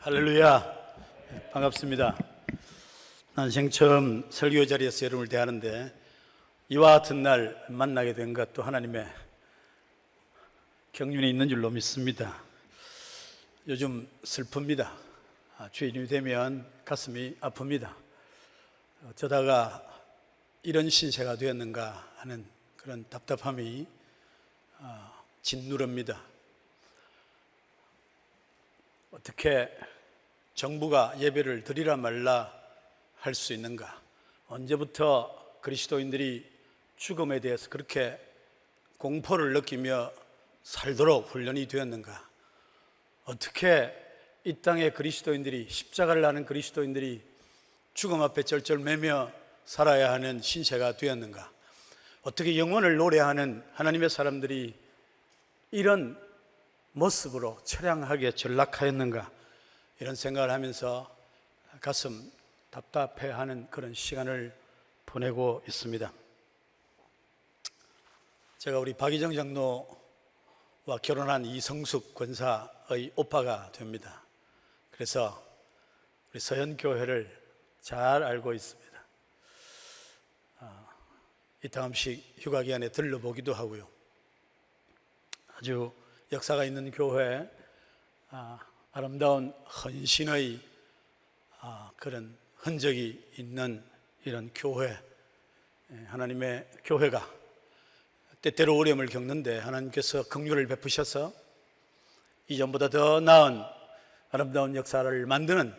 할렐루야. 반갑습니다. 난생 처음 설교 자리에서 여러분을 대하는데 이와 같은 날 만나게 된 것도 하나님의 경륜이 있는 줄로 믿습니다. 요즘 슬픕니다. 주일이 되면 가슴이 아픕니다. 어쩌다가 이런 신세가 되었는가 하는 그런 답답함이 짓누릅니다. 어떻게 정부가 예배를 드리라 말라 할 수 있는가? 언제부터 그리스도인들이 죽음에 대해서 그렇게 공포를 느끼며 살도록 훈련이 되었는가? 어떻게 이 땅의 그리스도인들이, 십자가를 하는 그리스도인들이 죽음 앞에 쩔쩔매며 살아야 하는 신세가 되었는가? 어떻게 영원을 노래하는 하나님의 사람들이 이런 모습으로 처량하게 전락하였는가? 이런 생각을 하면서 가슴 답답해하는 그런 시간을 보내고 있습니다. 제가 우리 박희정 장로와 결혼한 이성숙 권사의 오빠가 됩니다. 그래서 우리 서현교회를 잘 알고 있습니다. 이따금씩 휴가 기간에 들러보기도 하고요. 아주 역사가 있는 교회, 아름다운 헌신의 그런 흔적이 있는 이런 교회, 하나님의 교회가 때때로 어려움을 겪는데 하나님께서 긍휼을 베푸셔서 이전보다 더 나은 아름다운 역사를 만드는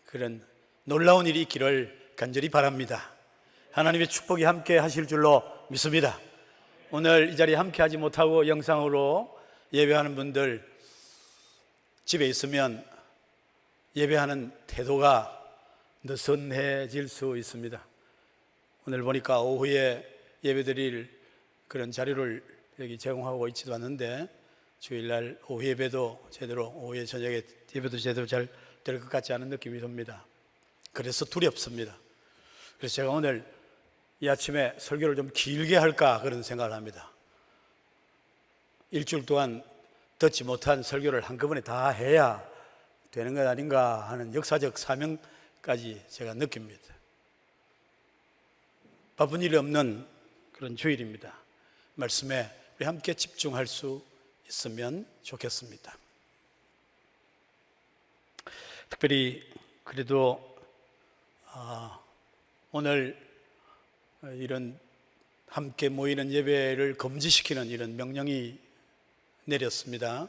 그런 놀라운 일이 있기를 간절히 바랍니다. 하나님의 축복이 함께 하실 줄로 믿습니다. 오늘 이 자리에 함께 하지 못하고 영상으로 예배하는 분들, 집에 있으면 예배하는 태도가 느슨해질 수 있습니다. 오늘 보니까 오후에 예배드릴 그런 자료를 여기 제공하고 있지도 않는데 주일날 오후 예배도 제대로, 오후에 저녁에 예배도 제대로 잘 될 것 같지 않은 느낌이 듭니다. 그래서 두렵습니다. 그래서 제가 오늘 이 아침에 설교를 좀 길게 할까 그런 생각을 합니다. 일주일 동안 듣지 못한 설교를 한꺼번에 다 해야 되는 것 아닌가 하는 역사적 사명까지 제가 느낍니다. 바쁜 일이 없는 그런 주일입니다. 말씀에 우리 함께 집중할 수 있으면 좋겠습니다. 특별히 그래도 오늘 이런 함께 모이는 예배를 금지시키는 이런 명령이 내렸습니다.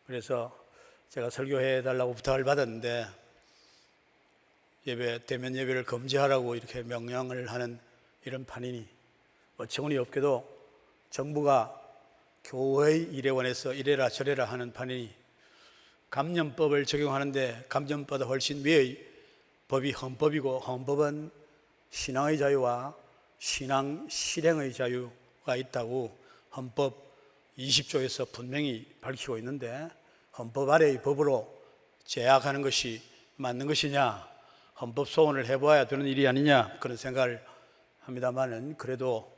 그래서 제가 설교해 달라고 부탁을 받았는데 대면 예배를 금지하라고 이렇게 명령을 하는 이런 판이니 어처구니 없게도 정부가 교회의 일에 관해서 이래라 저래라 하는 판이니 감염법을 적용하는데 감염법보다 훨씬 위의 법이 헌법이고 헌법은 신앙의 자유와 신앙 실행의 자유가 있다고 헌법 20조에서 분명히 밝히고 있는데 헌법 아래의 법으로 제약하는 것이 맞는 것이냐, 헌법 소원을 해보아야 되는 일이 아니냐 그런 생각을 합니다만은 그래도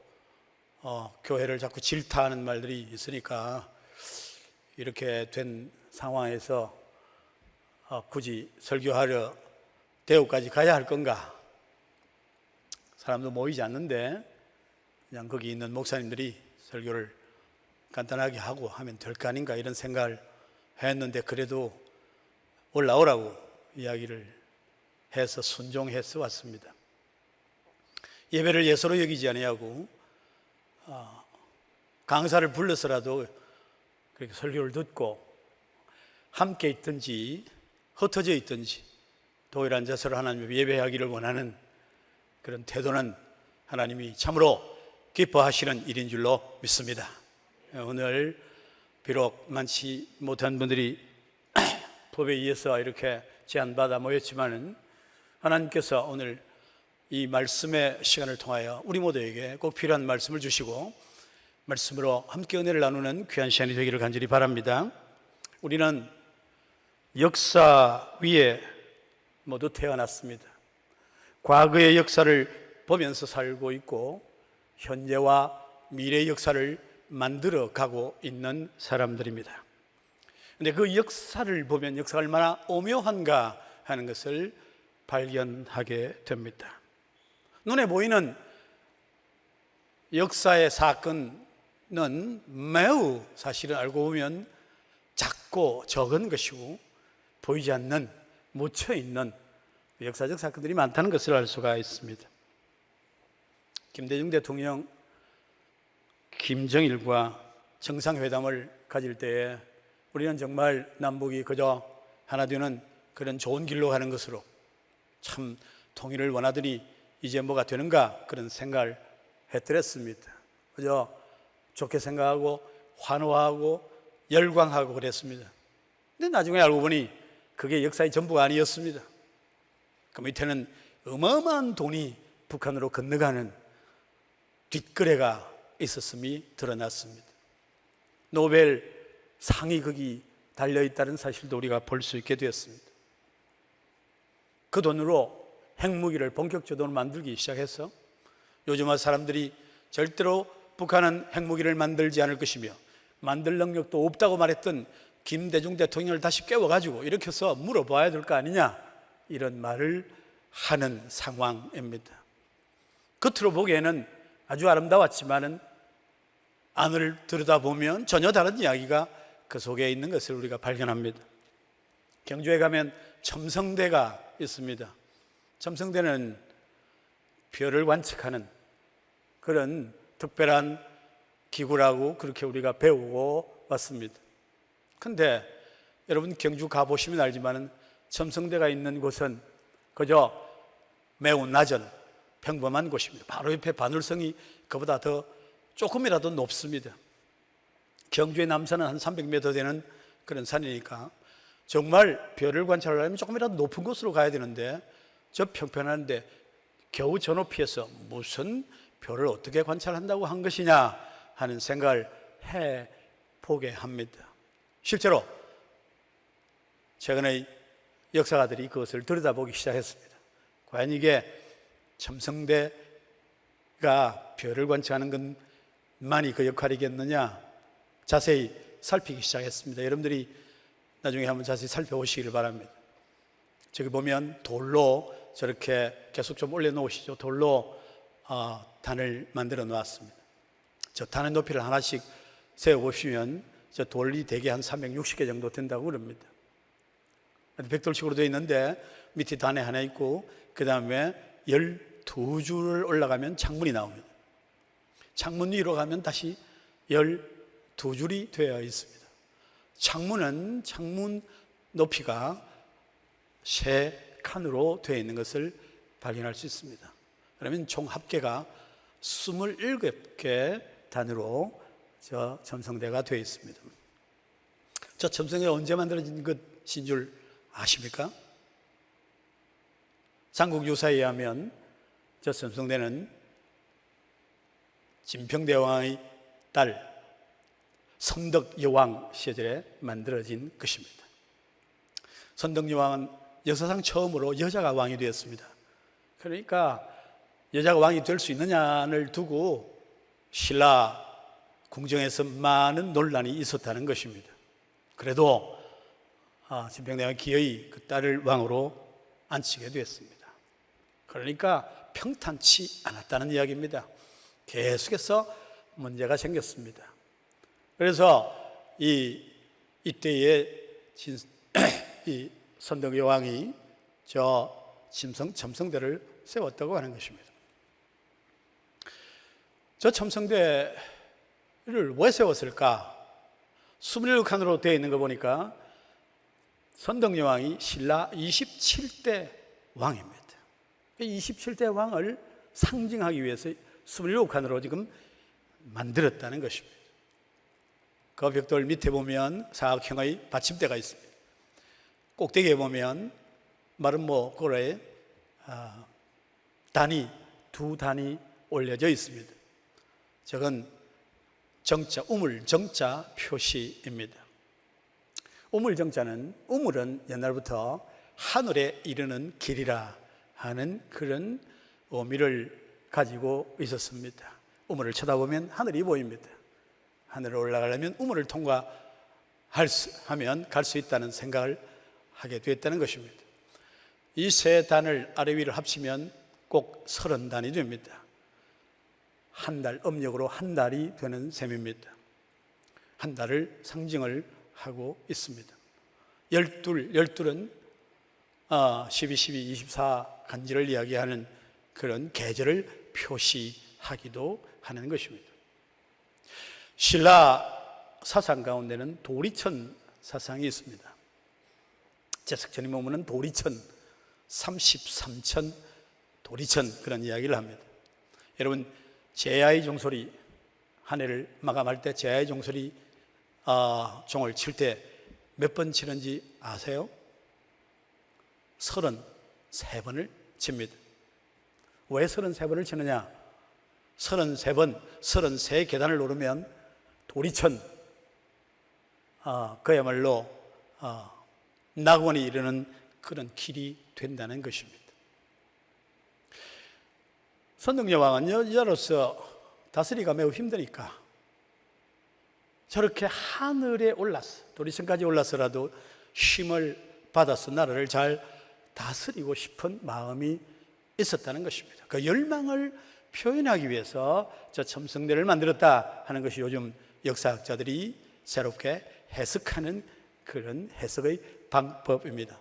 교회를 자꾸 질타하는 말들이 있으니까 이렇게 된 상황에서 굳이 설교하려 대구까지 가야 할 건가? 사람도 모이지 않는데 그냥 거기 있는 목사님들이 설교를 간단하게 하고 하면 될 거 아닌가 이런 생각을 했는데 그래도 올라오라고 이야기를 해서 순종해서 왔습니다. 예배를 예소로 여기지 아니하고 강사를 불러서라도 그렇게 설교를 듣고 함께 있든지 흩어져 있든지 동일한 자세로 하나님 예배하기를 원하는 그런 태도는 하나님이 참으로 기뻐하시는 일인 줄로 믿습니다. 오늘 비록 많지 못한 분들이 법에 의해서 이렇게 제한받아 모였지만은 하나님께서 오늘 이 말씀의 시간을 통하여 우리 모두에게 꼭 필요한 말씀을 주시고 말씀으로 함께 은혜를 나누는 귀한 시간이 되기를 간절히 바랍니다. 우리는 역사 위에 모두 태어났습니다. 과거의 역사를 보면서 살고 있고 현재와 미래의 역사를 만들어 가고 있는 사람들입니다. 근데 그 역사를 보면 역사가 얼마나 오묘한가 하는 것을 발견하게 됩니다. 눈에 보이는 역사의 사건은 매우 사실은 알고 보면 작고 적은 것이고 보이지 않는 묻혀있는 역사적 사건들이 많다는 것을 알 수가 있습니다. 김대중 대통령 김정일과 정상회담을 가질 때에 우리는 정말 남북이 그저 하나 되는 그런 좋은 길로 가는 것으로 참 통일을 원하더니 이제 뭐가 되는가 그런 생각을 했더랬습니다. 그저 좋게 생각하고 환호하고 열광하고 그랬습니다. 근데 나중에 알고 보니 그게 역사의 전부가 아니었습니다. 그 밑에는 어마어마한 돈이 북한으로 건너가는 뒷거래가 있었음이 드러났습니다. 노벨 상위극이 달려있다는 사실도 우리가 볼 수 있게 되었습니다. 그 돈으로 핵무기를 본격적으로 만들기 시작해서 요즘 사람들이 절대로 북한은 핵무기를 만들지 않을 것이며 만들 능력도 없다고 말했던 김대중 대통령을 다시 깨워가지고 이렇게 해서 물어봐야 될 거 아니냐 이런 말을 하는 상황입니다. 겉으로 보기에는 아주 아름다웠지만은 안을 들여다보면 전혀 다른 이야기가 그 속에 있는 것을 우리가 발견합니다. 경주에 가면 첨성대가 있습니다. 첨성대는 별을 관측하는 그런 특별한 기구라고 그렇게 우리가 배우고 왔습니다. 근데 여러분 경주 가보시면 알지만 첨성대가 있는 곳은 그저 매우 낮은 평범한 곳입니다. 바로 옆에 반월성이 그보다 더 조금이라도 높습니다. 경주의 남산은 한 300m 되는 그런 산이니까 정말 별을 관찰하려면 조금이라도 높은 곳으로 가야 되는데 저 평평한데 겨우 저 높이에서 무슨 별을 어떻게 관찰한다고 한 것이냐 하는 생각을 해보게 합니다. 실제로 최근에 역사가들이 그것을 들여다보기 시작했습니다. 과연 이게 첨성대가 별을 관찰하는 것만이 그 역할이겠느냐 자세히 살피기 시작했습니다. 여러분들이 나중에 한번 자세히 살펴보시기를 바랍니다. 저기 보면 돌로 저렇게 계속 좀 올려놓으시죠. 돌로 단을 만들어 놓았습니다. 저 단의 높이를 하나씩 세어보시면 저 돌이 대개 한 360개 정도 된다고 그럽니다. 벽돌식으로 되어 있는데 밑에 단에 하나 있고 그 다음에 12줄을 올라가면 창문이 나옵니다. 창문 위로 가면 다시 12줄이 되어 있습니다. 창문은 창문 높이가 3칸으로 되어 있는 것을 발견할 수 있습니다. 그러면 총 합계가 27개 단으로 저 첨성대가 되어 있습니다. 저 첨성대가 언제 만들어진 것인 줄 아십니까? 삼국 유사에 의하면 저 첨성대는 진평대왕의 딸 선덕여왕 시절에 만들어진 것입니다. 선덕여왕은 역사상 처음으로 여자가 왕이 되었습니다. 그러니까 여자가 왕이 될 수 있느냐를 두고 신라 궁정에서 많은 논란이 있었다는 것입니다. 그래도 진평대왕이 기어이 그 딸을 왕으로 앉히게 되었습니다. 그러니까 평탄치 않았다는 이야기입니다. 계속해서 문제가 생겼습니다. 그래서 이때에 이 선덕여왕이 저 첨성대를 세웠다고 하는 것입니다. 저 첨성대를 왜 세웠을까? 27칸으로 되어 있는 거 보니까 선덕여왕이 신라 27대 왕입니다. 27대 왕을 상징하기 위해서 27칸으로 지금 만들었다는 것입니다. 그 벽돌 밑에 보면 사각형의 받침대가 있습니다. 꼭대기에 보면 마름모고라에 두 단이 올려져 있습니다. 저건 정자, 우물 정자 표시입니다. 우물 정자는 우물은 옛날부터 하늘에 이르는 길이라 하는 그런 의미를 가지고 있었습니다. 우물을 쳐다보면 하늘이 보입니다. 하늘을 올라가려면 우물을 통과하는 하면 갈 수 있다는 생각을 하게 됐다는 것입니다. 이 세 단을 아래 위를 합치면 꼭 30단이 됩니다. 한 달, 음력으로 한 달이 되는 셈입니다. 한 달을 상징을 하고 있습니다. 열둘은 12, 12, 24 간절을 이야기하는 그런 계절을 표시하기도 하는 것입니다. 신라 사상 가운데는 도리천 사상이 있습니다. 제석천이 보면 도리천, 33천 도리천 그런 이야기를 합니다. 여러분, 제야의 종소리, 한 해를 마감할 때 제야의 종소리 종을 칠 때 몇 번 치는지 아세요? 33번을 칩니다. 왜 33번을 치느냐? 33번, 33계단을 오르면 도리천, 그야말로 낙원이 이르는 그런 길이 된다는 것입니다. 선동여왕은 여자로서 다스리기가 매우 힘드니까 저렇게 하늘에 올라서 도리천까지 올라서라도 쉼을 받아서 나라를 잘 다스리고 싶은 마음이 있었다는 것입니다. 그 열망을 표현하기 위해서 저 첨성대를 만들었다 하는 것이 요즘 역사학자들이 새롭게 해석하는 그런 해석의 방법입니다.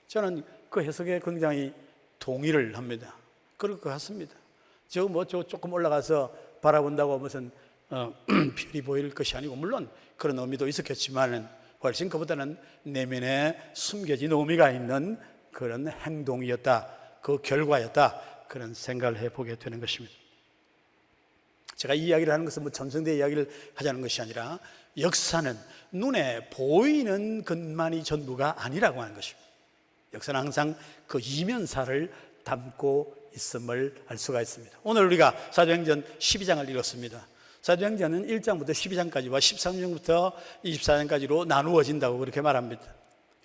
저는 그 해석에 굉장히 동의를 합니다. 그럴 것 같습니다. 저 조금 올라가서 바라본다고 무슨 별이 보일 것이 아니고, 물론 그런 의미도 있었겠지만 훨씬 그보다는 내면에 숨겨진 의미가 있는 그런 행동이었다, 그 결과였다, 그런 생각을 해보게 되는 것입니다. 제가 이 이야기를 하는 것은 첨성대 이야기를 하자는 것이 아니라 역사는 눈에 보이는 것만이 전부가 아니라고 하는 것입니다. 역사는 항상 그 이면사를 담고 있음을 알 수가 있습니다. 오늘 우리가 사도행전 12장을 읽었습니다. 사도행전은 1장부터 12장까지와 13장부터 24장까지로 나누어진다고 그렇게 말합니다.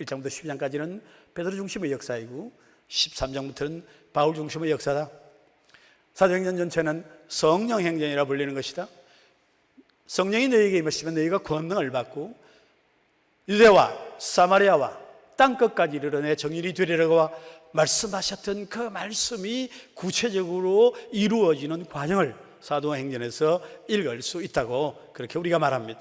1장부터 12장까지는 베드로 중심의 역사이고 13장부터는 바울 중심의 역사다. 사도행전 전체는 성령 행전이라 불리는 것이다. 성령이 너희에게 임하시면 너희가 권능을 받고 유대와 사마리아와 땅끝까지 이르러 내 정인이 되리라고 말씀하셨던 그 말씀이 구체적으로 이루어지는 과정을 사도행전에서 읽을 수 있다고 그렇게 우리가 말합니다.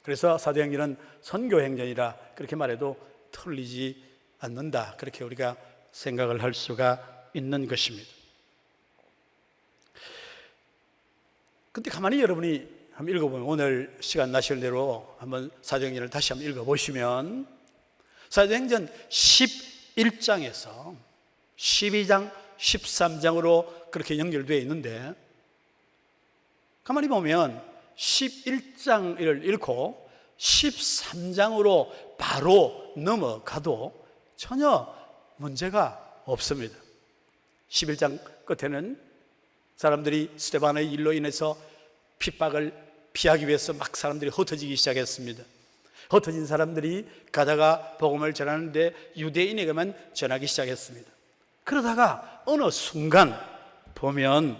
그래서 사도행전은 선교행전이라 그렇게 말해도 틀리지 않는다, 그렇게 우리가 생각을 할 수가 있는 것입니다. 근데 가만히 여러분이 한번 읽어보면, 오늘 시간 나실 대로 한번 사도행전을 다시 한번 읽어보시면 사도행전 11장에서 12장, 13장으로 그렇게 연결되어 있는데, 가만히 보면 11장을 읽고 13장으로 바로 넘어가도 전혀 문제가 없습니다. 11장 끝에는 사람들이 스데반의 일로 인해서 핍박을 피하기 위해서 막 사람들이 흩어지기 시작했습니다. 흩어진 사람들이 가다가 복음을 전하는데 유대인에게만 전하기 시작했습니다. 그러다가 어느 순간 보면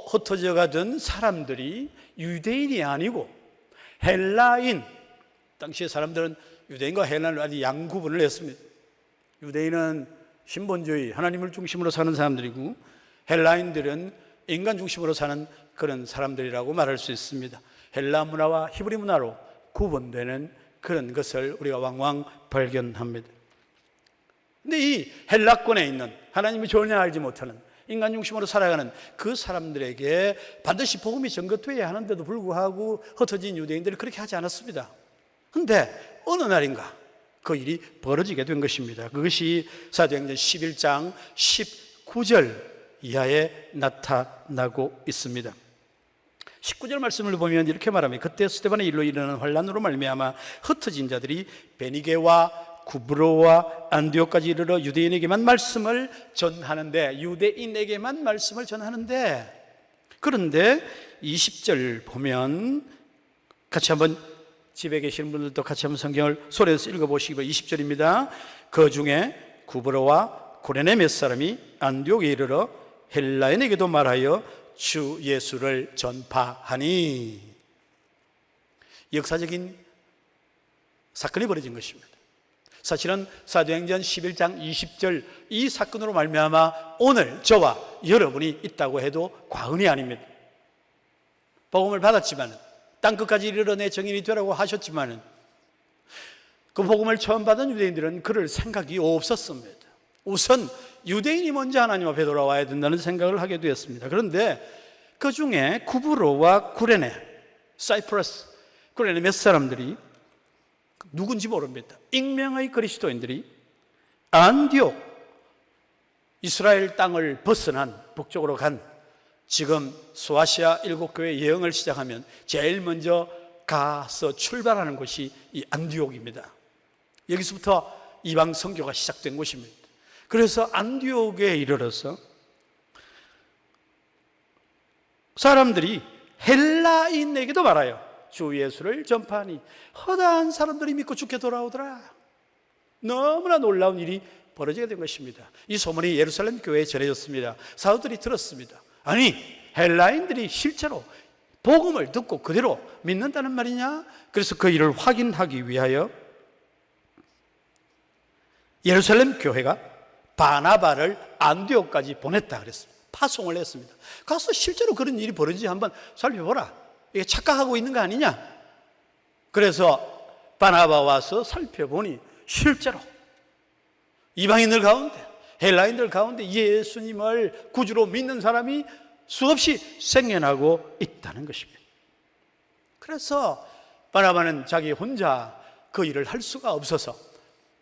흩어져 가던 사람들이 유대인이 아니고 헬라인, 당시의 사람들은 유대인과 헬라인을 아주 양구분을 했습니다. 유대인은 신본주의, 하나님을 중심으로 사는 사람들이고, 헬라인들은 인간 중심으로 사는 그런 사람들이라고 말할 수 있습니다. 헬라 문화와 히브리 문화로 구분되는 그런 것을 우리가 왕왕 발견합니다. 근데 이 헬라권에 있는, 하나님이 전혀 알지 못하는 인간 중심으로 살아가는 그 사람들에게 반드시 복음이 전거되어야 하는데도 불구하고 흩어진 유대인들이 그렇게 하지 않았습니다. 그런데 어느 날인가 그 일이 벌어지게 된 것입니다. 그것이 사도행전 11장 19절 이하에 나타나고 있습니다. 19절 말씀을 보면 이렇게 말합니다. 그때 스데반의 일로 일어나는 환난으로 말미암아 흩어진 자들이 베니게와 구브로와 안디옥까지 이르러 유대인에게만 말씀을 전하는데, 유대인에게만 말씀을 전하는데, 그런데 20절 보면 같이 한번, 집에 계시는 분들도 같이 한번 성경을 소리내서 읽어보시기 바랍니다. 20절입니다. 그 중에 구브로와 고레네 몇 사람이 안디옥에 이르러 헬라인에게도 말하여 주 예수를 전파하니. 역사적인 사건이 벌어진 것입니다. 사실은 사도행전 11장 20절 이 사건으로 말미암아 오늘 저와 여러분이 있다고 해도 과언이 아닙니다. 복음을 받았지만 땅끝까지 이르러내 정인이 되라고 하셨지만 그 복음을 처음 받은 유대인들은 그럴 생각이 없었습니다. 우선 유대인이 먼저 하나님 앞에 돌아와야 된다는 생각을 하게 되었습니다. 그런데 그 중에 구브로와 구레네, 사이프러스, 구레네 몇 사람들이 누군지 모릅니다. 익명의 그리스도인들이 안디옥, 이스라엘 땅을 벗어난 북쪽으로 간 지금 소아시아 7교회 여행을 시작하면 제일 먼저 가서 출발하는 곳이 이 안디옥입니다. 여기서부터 이방 선교가 시작된 곳입니다. 그래서 안디옥에 이르러서 사람들이 헬라인에게도 말하여 주 예수를 전파하니 허다한 사람들이 믿고 죽게 돌아오더라. 너무나 놀라운 일이 벌어지게 된 것입니다. 이 소문이 예루살렘 교회에 전해졌습니다. 사도들이 들었습니다. 아니, 헬라인들이 실제로 복음을 듣고 그대로 믿는다는 말이냐? 그래서 그 일을 확인하기 위하여 예루살렘 교회가 바나바를 안디옥까지 보냈다 그랬습니다. 파송을 했습니다. 가서 실제로 그런 일이 벌어지지 한번 살펴보라. 이게 착각하고 있는 거 아니냐? 그래서 바나바 와서 살펴보니 실제로 이방인들 가운데, 헬라인들 가운데 예수님을 구주로 믿는 사람이 수없이 생겨나고 있다는 것입니다. 그래서 바나바는 자기 혼자 그 일을 할 수가 없어서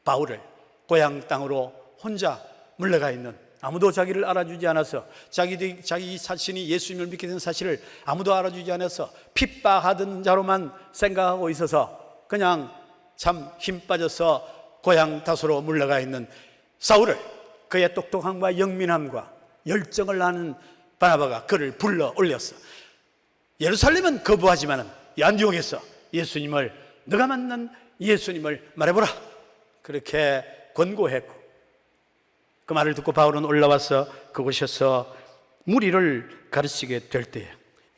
바울을 고향 땅으로 혼자 물러가 있는, 아무도 자기를 알아주지 않아서 자기 자신이 예수님을 믿게 된 사실을 아무도 알아주지 않아서 핍박하던 자로만 생각하고 있어서 그냥 참 힘 빠져서 고향 다소로 물러가 있는 사울을, 그의 똑똑함과 영민함과 열정을 아는 바나바가 그를 불러 올렸어. 예루살렘은 거부하지만 안디옥에서 예수님을, 너가 만난 예수님을 말해보라, 그렇게 권고했고, 그 말을 듣고 바울은 올라와서 그곳에서 무리를 가르치게 될 때에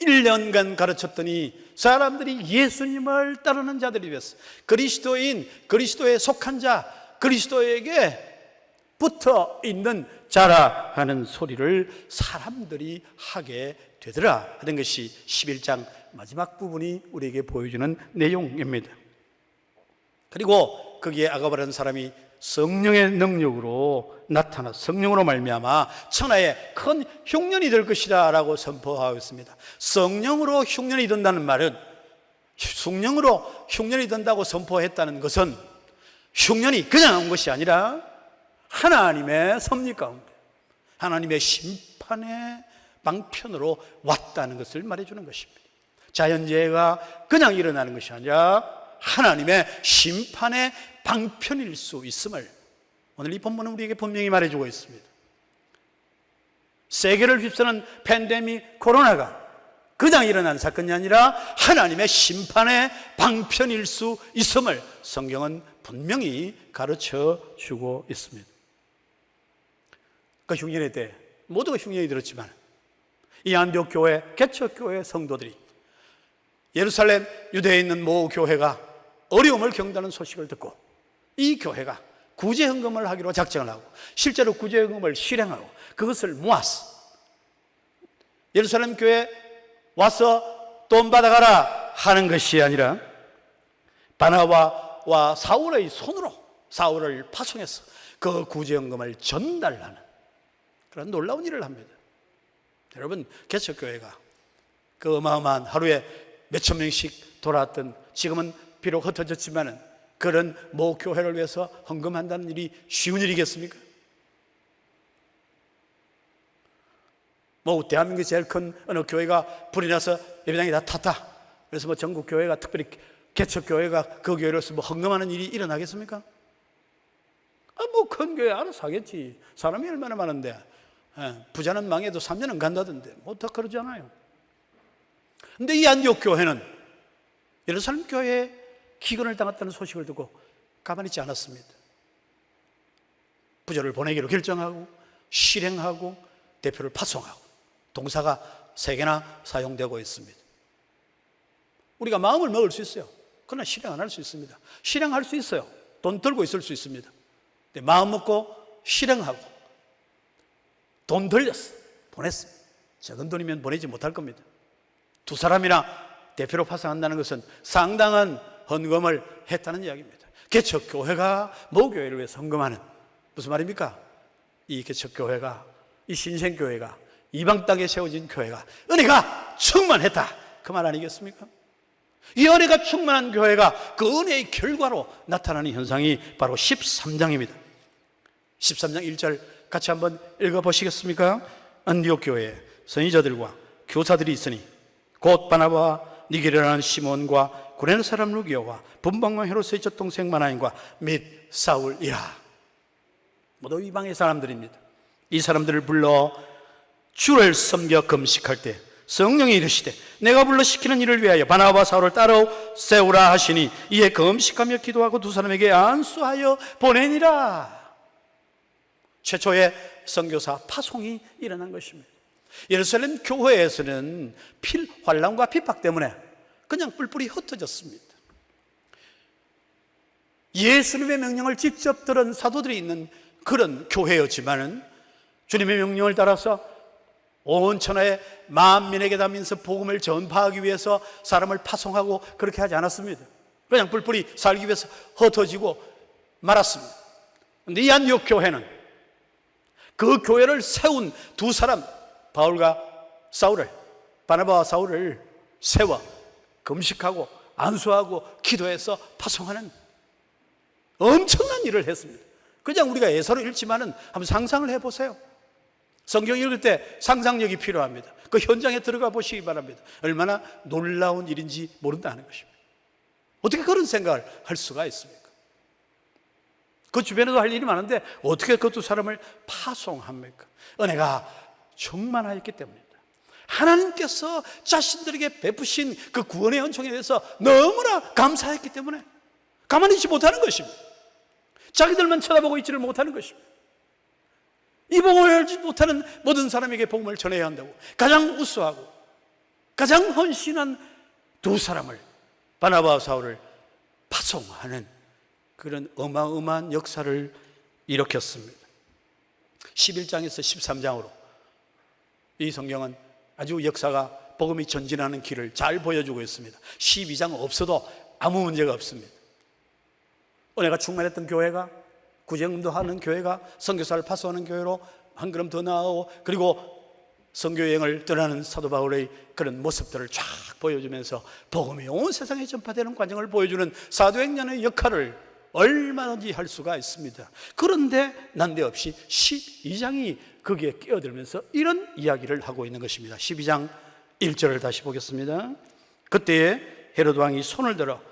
1년간 가르쳤더니 사람들이 예수님을 따르는 자들이 되었어. 그리스도인, 그리스도에 속한 자, 그리스도에게 붙어 있는 자라 하는 소리를 사람들이 하게 되더라 하는 것이 11장 마지막 부분이 우리에게 보여주는 내용입니다. 그리고 거기에 아가바라는 사람이 성령의 능력으로 나타나 성령으로 말미암아 천하에 큰 흉년이 될 것이다 라고 선포하고 있습니다. 성령으로 흉년이 된다는 말은, 성령으로 흉년이 된다고 선포했다는 것은 흉년이 그냥 온 것이 아니라 하나님의 섭리 가운데, 하나님의 심판의 방편으로 왔다는 것을 말해주는 것입니다. 자연재해가 그냥 일어나는 것이 아니라 하나님의 심판의 방편일 수 있음을 오늘 이 본문은 우리에게 분명히 말해주고 있습니다. 세계를 휩쓰는 팬데믹 코로나가 그냥 일어난 사건이 아니라 하나님의 심판의 방편일 수 있음을 성경은 분명히 가르쳐 주고 있습니다. 그 흉년의 때 모두가 흉년이 들었지만 이 안디옥 교회, 개척교회 성도들이 예루살렘 유대에 있는 모 교회가 어려움을 겪는다는 소식을 듣고 이 교회가 구제헌금을 하기로 작정을 하고 실제로 구제헌금을 실행하고 그것을 모았어. 예루살렘 교회에 와서 돈 받아가라 하는 것이 아니라 바나바와 사울의 손으로 사울을 파송해서 그 구제헌금을 전달하는 그런 놀라운 일을 합니다. 여러분, 개척교회가 그 어마어마한 하루에 몇천 명씩 돌아왔던, 지금은 비록 흩어졌지만은 그런 모 교회를 위해서 헌금한다는 일이 쉬운 일이겠습니까? 뭐 대한민국의 제일 큰 어느 교회가 불이 나서 예배당이 다 탔다, 그래서 뭐 전국 교회가, 특별히 개척교회가 그 교회로서 뭐 헌금하는 일이 일어나겠습니까? 뭐 큰 교회 알아서 하겠지. 사람이 얼마나 많은데. 부자는 망해도 3년은 간다던데 뭐 다 그러지 않아요. 근데 이 안디옥 교회는 예루살렘 교회에 기근을 당했다는 소식을 듣고 가만히 있지 않았습니다. 부자를 보내기로 결정하고 실행하고 대표를 파송하고 동사가 3개나 사용되고 있습니다. 우리가 마음을 먹을 수 있어요. 그러나 실행 안 할 수 있습니다. 실행할 수 있어요. 돈 들고 있을 수 있습니다. 근데 마음 먹고 실행하고 돈 들렸어. 보냈습니다. 적은 돈이면 보내지 못할 겁니다. 두 사람이나 대표로 파송한다는 것은 상당한 헌금을 했다는 이야기입니다. 개척교회가 모교회를 위해서 헌금하는, 무슨 말입니까? 이 개척교회가, 이 신생교회가, 이방 땅에 세워진 교회가 은혜가 충만했다, 그 말 아니겠습니까? 이 은혜가 충만한 교회가 그 은혜의 결과로 나타나는 현상이 바로 13장입니다 13장 1절 같이 한번 읽어보시겠습니까? 안디옥 교회에 선지자들과 교사들이 있으니 곧 바나바와 니게르라는 시몬과 구레네 사람 루기오와 분방왕 헤롯의 젖동생 마나인과 및 사울이라. 모두 이방의 사람들입니다. 이 사람들을 불러 주를 섬겨 금식할 때 성령이 이르시되 내가 불러 시키는 일을 위하여 바나바와 사울을 따로 세우라 하시니 이에 금식하며 기도하고 두 사람에게 안수하여 보내니라. 최초의 선교사 파송이 일어난 것입니다. 예루살렘 교회에서는 환난과 핍박 때문에 그냥 뿔뿔이 흩어졌습니다. 예수님의 명령을 직접 들은 사도들이 있는 그런 교회였지만은 주님의 명령을 따라서 온 천하의 만민에게 다면서 복음을 전파하기 위해서 사람을 파송하고 그렇게 하지 않았습니다. 그냥 뿔뿔이 살기 위해서 흩어지고 말았습니다. 그런데 이 안디옥 교회는 그 교회를 세운 두 사람, 바울과 사울을, 바나바와 사울을 세워 금식하고 안수하고 기도해서 파송하는 엄청난 일을 했습니다. 그냥 우리가 예서를 읽지만은 한번 상상을 해보세요. 성경 읽을 때 상상력이 필요합니다. 그 현장에 들어가 보시기 바랍니다. 얼마나 놀라운 일인지 모른다는 것입니다. 어떻게 그런 생각을 할 수가 있습니까? 그 주변에도 할 일이 많은데 어떻게 그 두 사람을 파송합니까? 은혜가 충만하였기 때문입니다. 하나님께서 자신들에게 베푸신 그 구원의 은총에 대해서 너무나 감사했기 때문에 가만히 있지 못하는 것입니다. 자기들만 쳐다보고 있지를 못하는 것입니다. 이 복음을 알지 못하는 모든 사람에게 복음을 전해야 한다고 가장 우수하고 가장 헌신한 두 사람을, 바나바와 사울을 파송하는 그런 어마어마한 역사를 일으켰습니다. 11장에서 13장으로 이 성경은 아주 역사가 복음이 전진하는 길을 잘 보여주고 있습니다. 12장 없어도 아무 문제가 없습니다. 은혜가 충만했던 교회가, 구제응도 하는 교회가 선교사를 파송하는 교회로 한 걸음 더 나아오고, 그리고 선교여행을 떠나는 사도 바울의 그런 모습들을 쫙 보여주면서 복음이 온 세상에 전파되는 과정을 보여주는 사도행전의 역할을 얼마든지 할 수가 있습니다. 그런데 난데없이 12장이 거기에 끼어들면서 이런 이야기를 하고 있는 것입니다. 12장 1절을 다시 보겠습니다. 그때에 헤롯 왕이 손을 들어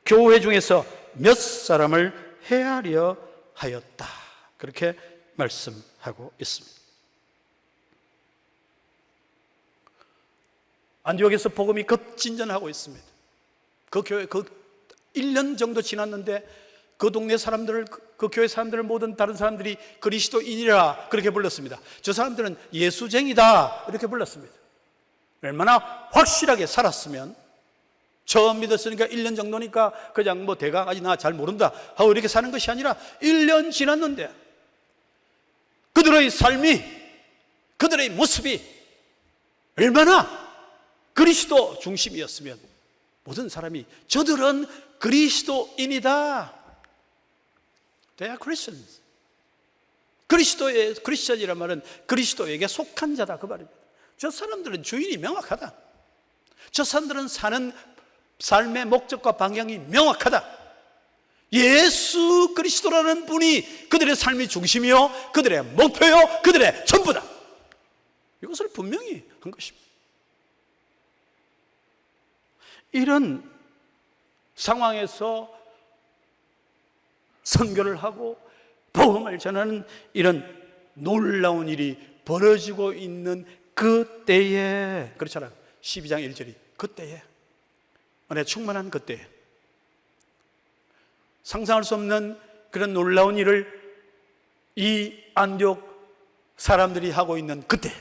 교회 중에서 몇 사람을 해하려 하였다, 그렇게 말씀하고 있습니다. 안디옥에서 복음이 급진전하고 있습니다. 그 교회 1년 정도 지났는데 그 동네 사람들을, 그 교회 사람들을 모든 다른 사람들이 그리스도인이라 그렇게 불렀습니다. 저 사람들은 예수쟁이다 이렇게 불렀습니다. 얼마나 확실하게 살았으면, 처음 믿었으니까 1년 정도니까 그냥 뭐 대강 아직 나 잘 모른다 하고 이렇게 사는 것이 아니라 1년 지났는데 그들의 삶이, 그들의 모습이 얼마나 그리스도 중심이었으면 모든 사람이 저들은 그리스도인이다, They are Christians. 그리스도의 크리스천이란 말은 그리스도에게 속한 자다 그 말입니다. 저 사람들은 주인이 명확하다. 저 사람들은 사는 삶의 목적과 방향이 명확하다. 예수 그리스도라는 분이 그들의 삶의 중심이요, 그들의 목표요, 그들의 전부다. 이것을 분명히 한 것입니다. 이런 상황에서 선교를 하고 복음을 전하는 이런 놀라운 일이 벌어지고 있는 그때에, 그렇잖아요. 12장 1절이 그때에, 은혜 충만한 그때에, 상상할 수 없는 그런 놀라운 일을 이 안디옥 사람들이 하고 있는 그때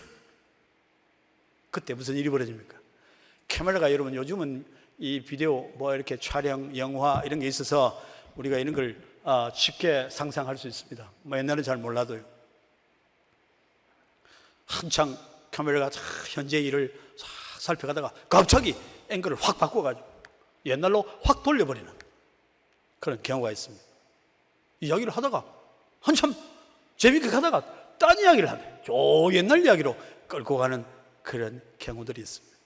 무슨 일이 벌어집니까? 캐멜라가, 여러분 요즘은 이 비디오 뭐 이렇게 촬영, 영화 이런 게 있어서 우리가 이런 걸 쉽게 상상할 수 있습니다. 뭐 옛날에 잘 몰라도요. 한창 카메라가 현재 일을 싹 살펴가다가 갑자기 앵글을 확 바꿔가지고 옛날로 확 돌려버리는 그런 경우가 있습니다. 이야기를 하다가 한참 재밌게 가다가 딴 이야기를 하네. 저 옛날 이야기로 끌고 가는 그런 경우들이 있습니다.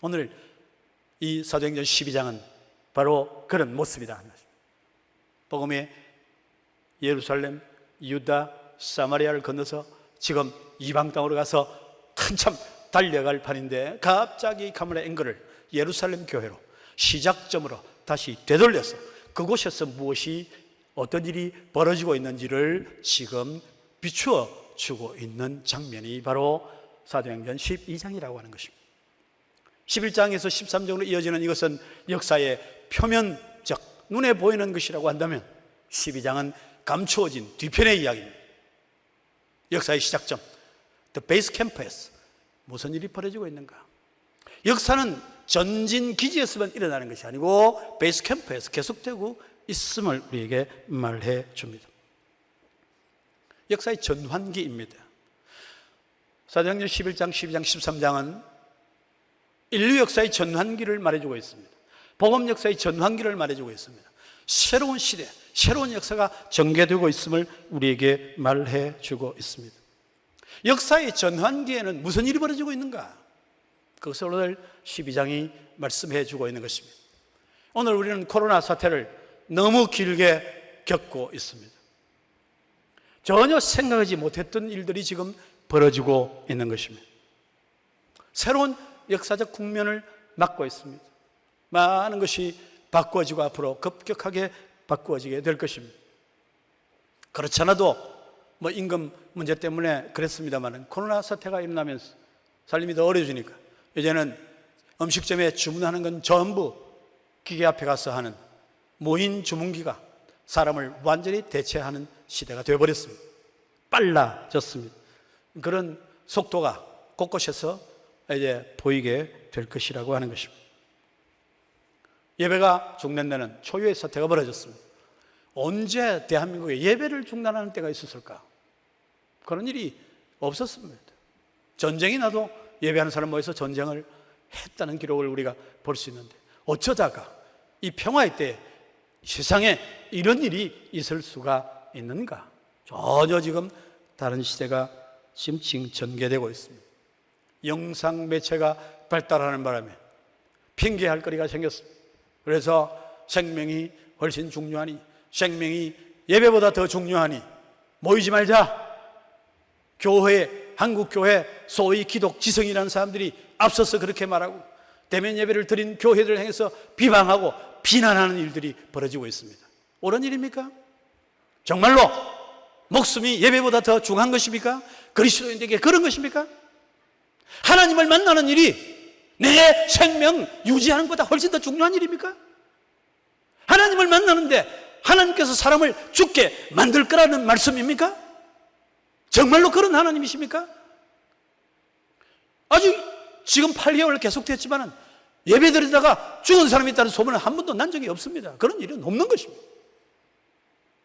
오늘 이 사도행전 12장은 바로 그런 모습이다. 복음의 예루살렘, 유다, 사마리아를 건너서 지금 이방 땅으로 가서 한참 달려갈 판인데 갑자기 카메라 앵글을 예루살렘 교회로 시작점으로 다시 되돌려서 그곳에서 무엇이 어떤 일이 벌어지고 있는지를 지금 비추어 주고 있는 장면이 바로 사도행전 12장이라고 하는 것입니다. 11장에서 13장으로 이어지는 이것은 역사의 표면적 눈에 보이는 것이라고 한다면 12장은 감추어진 뒤편의 이야기입니다. 역사의 시작점, The Base Campus, 무슨 일이 벌어지고 있는가? 역사는 전진 기지에서만 일어나는 것이 아니고 베이스 캠프에서 계속되고 있음을 우리에게 말해 줍니다. 역사의 전환기입니다. 사도행전 11장, 12장, 13장은 인류 역사의 전환기를 말해주고 있습니다. 복음 역사의 전환기를 말해주고 있습니다. 새로운 시대, 새로운 역사가 전개되고 있음을 우리에게 말해 주고 있습니다. 역사의 전환기에는 무슨 일이 벌어지고 있는가? 그것을 오늘 12장이 말씀해 주고 있는 것입니다. 오늘 우리는 코로나 사태를 너무 길게 겪고 있습니다. 전혀 생각하지 못했던 일들이 지금 벌어지고 있는 것입니다. 새로운 역사적 국면을 맞고 있습니다. 많은 것이 바꾸어지고 앞으로 급격하게 바꾸어지게 될 것입니다. 그렇지 않아도 뭐 임금 문제 때문에 그랬습니다만 코로나 사태가 일어나면서 살림이 더 어려워지니까 이제는 음식점에 주문하는 건 전부 기계 앞에 가서 하는 무인 주문기가 사람을 완전히 대체하는 시대가 되어버렸습니다. 빨라졌습니다. 그런 속도가 곳곳에서 이제 보이게 될 것이라고 하는 것입니다. 예배가 중단되는 초유의 사태가 벌어졌습니다. 언제 대한민국에 예배를 중단하는 때가 있었을까? 그런 일이 없었습니다. 전쟁이 나도 예배하는 사람 모여서 전쟁을 했다는 기록을 우리가 볼 수 있는데 어쩌다가 이 평화의 때에 세상에 이런 일이 있을 수가 있는가? 전혀 지금 다른 시대가 지금 전개되고 있습니다. 영상 매체가 발달하는 바람에 핑계할 거리가 생겼습니다. 그래서 생명이 훨씬 중요하니, 생명이 예배보다 더 중요하니 모이지 말자. 교회, 한국교회 소위 기독지성이라는 사람들이 앞서서 그렇게 말하고 대면 예배를 드린 교회들을 향해서 비방하고 비난하는 일들이 벌어지고 있습니다. 옳은 일입니까? 정말로 목숨이 예배보다 더 중요한 것입니까? 그리스도인에게 그런 것입니까? 하나님을 만나는 일이 내 생명 유지하는 것보다 훨씬 더 중요한 일입니까? 하나님을 만나는데 하나님께서 사람을 죽게 만들 거라는 말씀입니까? 정말로 그런 하나님이십니까? 아주 지금 8개월 계속됐지만 예배 드리다가 죽은 사람이 있다는 소문은 한 번도 난 적이 없습니다. 그런 일은 없는 것입니다.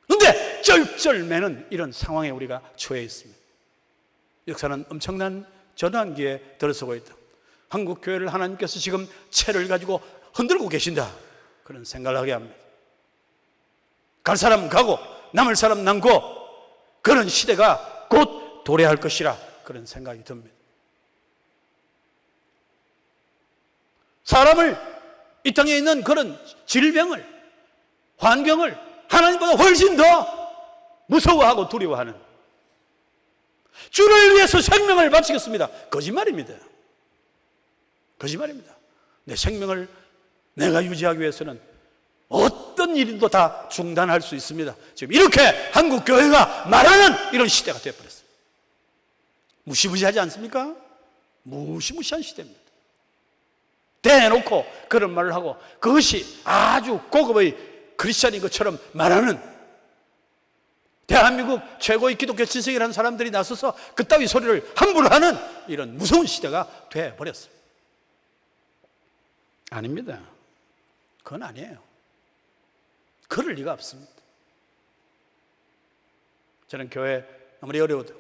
그런데 쩔쩔매는 이런 상황에 우리가 처해 있습니다. 역사는 엄청난 전환기에 들어서고 있다. 한국 교회를 하나님께서 지금 채를 가지고 흔들고 계신다. 그런 생각을 하게 합니다. 갈 사람 가고 남을 사람 남고 그런 시대가 곧 도래할 것이라 그런 생각이 듭니다. 사람을 이 땅에 있는 그런 질병을, 환경을 하나님보다 훨씬 더 무서워하고 두려워하는 주를 위해서 생명을 바치겠습니다. 거짓말입니다. 거짓말입니다. 내 생명을 내가 유지하기 위해서는 어떤 일도 다 중단할 수 있습니다. 지금 이렇게 한국 교회가 말하는 이런 시대가 되어버렸습니다. 무시무시하지 않습니까? 무시무시한 시대입니다. 대놓고 그런 말을 하고 그것이 아주 고급의 크리스찬인 것처럼 말하는 대한민국 최고의 기독교 지성이라는 사람들이 나서서 그따위 소리를 함부로 하는 이런 무서운 시대가 되어버렸습니다. 아닙니다. 그건 아니에요. 그럴 리가 없습니다. 저는 교회 아무리 어려워도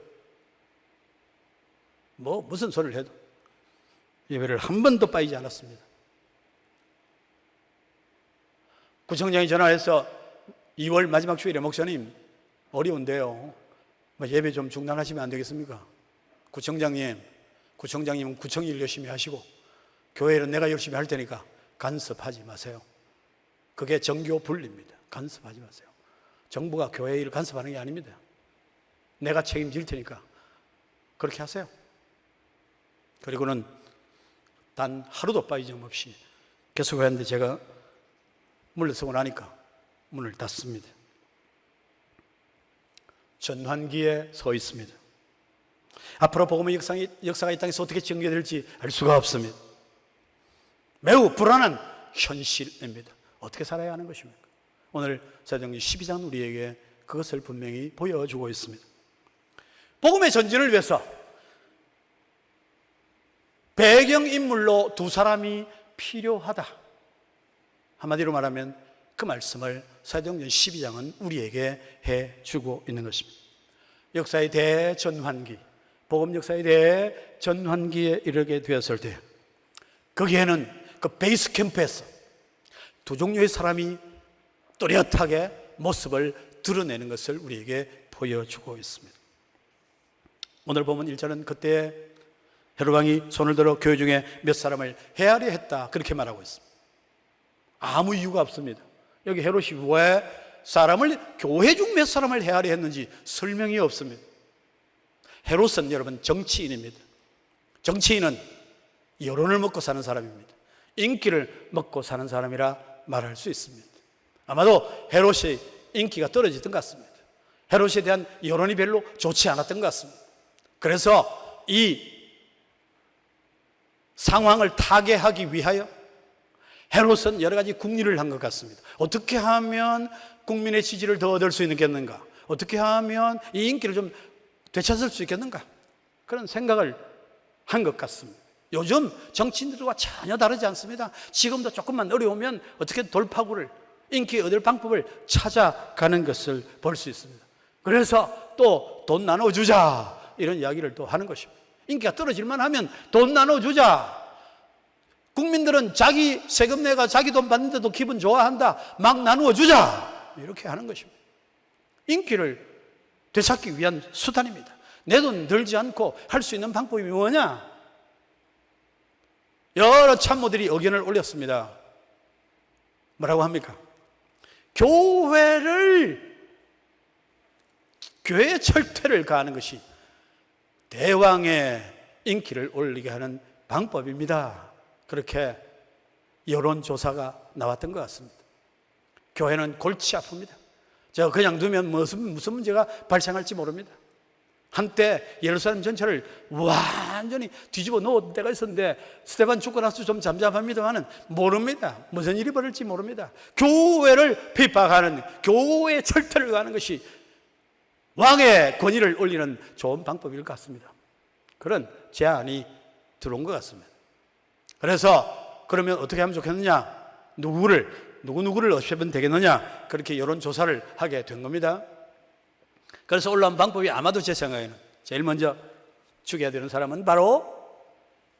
무슨 소리를 해도 예배를 한 번도 빠지지 않았습니다. 구청장이 전화해서 2월 마지막 주일에 목사님 어려운데요, 예배 좀 중단하시면 안 되겠습니까? 구청장님은 구청 일 열심히 하시고 교회는 내가 열심히 할 테니까 간섭하지 마세요. 그게 정교 분리입니다. 간섭하지 마세요. 정부가 교회 일을 간섭하는 게 아닙니다. 내가 책임질 테니까 그렇게 하세요. 그리고는 단 하루도 빠짐없이 계속 했는데 제가 물러서고 나니까 문을 닫습니다. 전환기에 서 있습니다. 앞으로 복음의 역사가 이 땅에서 어떻게 전개될지 알 수가 없습니다. 매우 불안한 현실입니다. 어떻게 살아야 하는 것입니까? 오늘 사도행전 12장 우리에게 그것을 분명히 보여주고 있습니다. 복음의 전진을 위해서 배경인물로 두 사람이 필요하다. 한마디로 말하면 그 말씀을 사도행전 12장은 우리에게 해주고 있는 것입니다. 역사의 대전환기, 복음 역사의 대전환기에 이르게 되었을 때 거기에는 그 베이스 캠프에서 두 종류의 사람이 또렷하게 모습을 드러내는 것을 우리에게 보여주고 있습니다. 오늘 보면 1절은 그때 헤롯 왕이 손을 들어 교회 중에 몇 사람을 해하려 했다, 그렇게 말하고 있습니다. 아무 이유가 없습니다. 여기 헤롯이 왜 교회 중 몇 사람을 해하려 했는지 설명이 없습니다. 헤롯은 여러분 정치인입니다. 정치인은 여론을 먹고 사는 사람입니다. 인기를 먹고 사는 사람이라 말할 수 있습니다. 아마도 헤롯이 인기가 떨어지던 것 같습니다. 헤롯에 대한 여론이 별로 좋지 않았던 것 같습니다. 그래서 이 상황을 타개하기 위하여 헤롯은 여러 가지 궁리를 한 것 같습니다. 어떻게 하면 국민의 지지를 더 얻을 수 있겠는가? 어떻게 하면 이 인기를 좀 되찾을 수 있겠는가? 그런 생각을 한 것 같습니다. 요즘 정치인들과 전혀 다르지 않습니다. 지금도 조금만 어려우면 어떻게 돌파구를, 인기 얻을 방법을 찾아가는 것을 볼 수 있습니다. 그래서 또 돈 나눠주자, 이런 이야기를 또 하는 것입니다. 인기가 떨어질만 하면 돈 나눠주자. 국민들은 자기 세금 내가 자기 돈 받는데도 기분 좋아한다, 막 나누어 주자, 이렇게 하는 것입니다. 인기를 되찾기 위한 수단입니다. 내 돈 들지 않고 할 수 있는 방법이 뭐냐? 여러 참모들이 의견을 올렸습니다. 뭐라고 합니까? 교회의 철퇴를 가하는 것이 대왕의 인기를 올리게 하는 방법입니다. 그렇게 여론조사가 나왔던 것 같습니다. 교회는 골치 아픕니다. 제가 그냥 두면 무슨 문제가 발생할지 모릅니다. 한때 예루살렘 전체를 완전히 뒤집어 놓은 때가 있었는데 스데반 죽고 나서 좀 잠잠합니다만은 모릅니다. 무슨 일이 벌어질지 모릅니다. 교회를 핍박하는, 교회의 철퇴를 가하는 것이 왕의 권위를 올리는 좋은 방법일 것 같습니다. 그런 제안이 들어온 것 같습니다. 그래서 그러면 어떻게 하면 좋겠느냐? 누구를 없애면 되겠느냐? 그렇게 여론조사를 하게 된 겁니다. 그래서 올라온 방법이 아마도 제 생각에는 제일 먼저 죽여야 되는 사람은 바로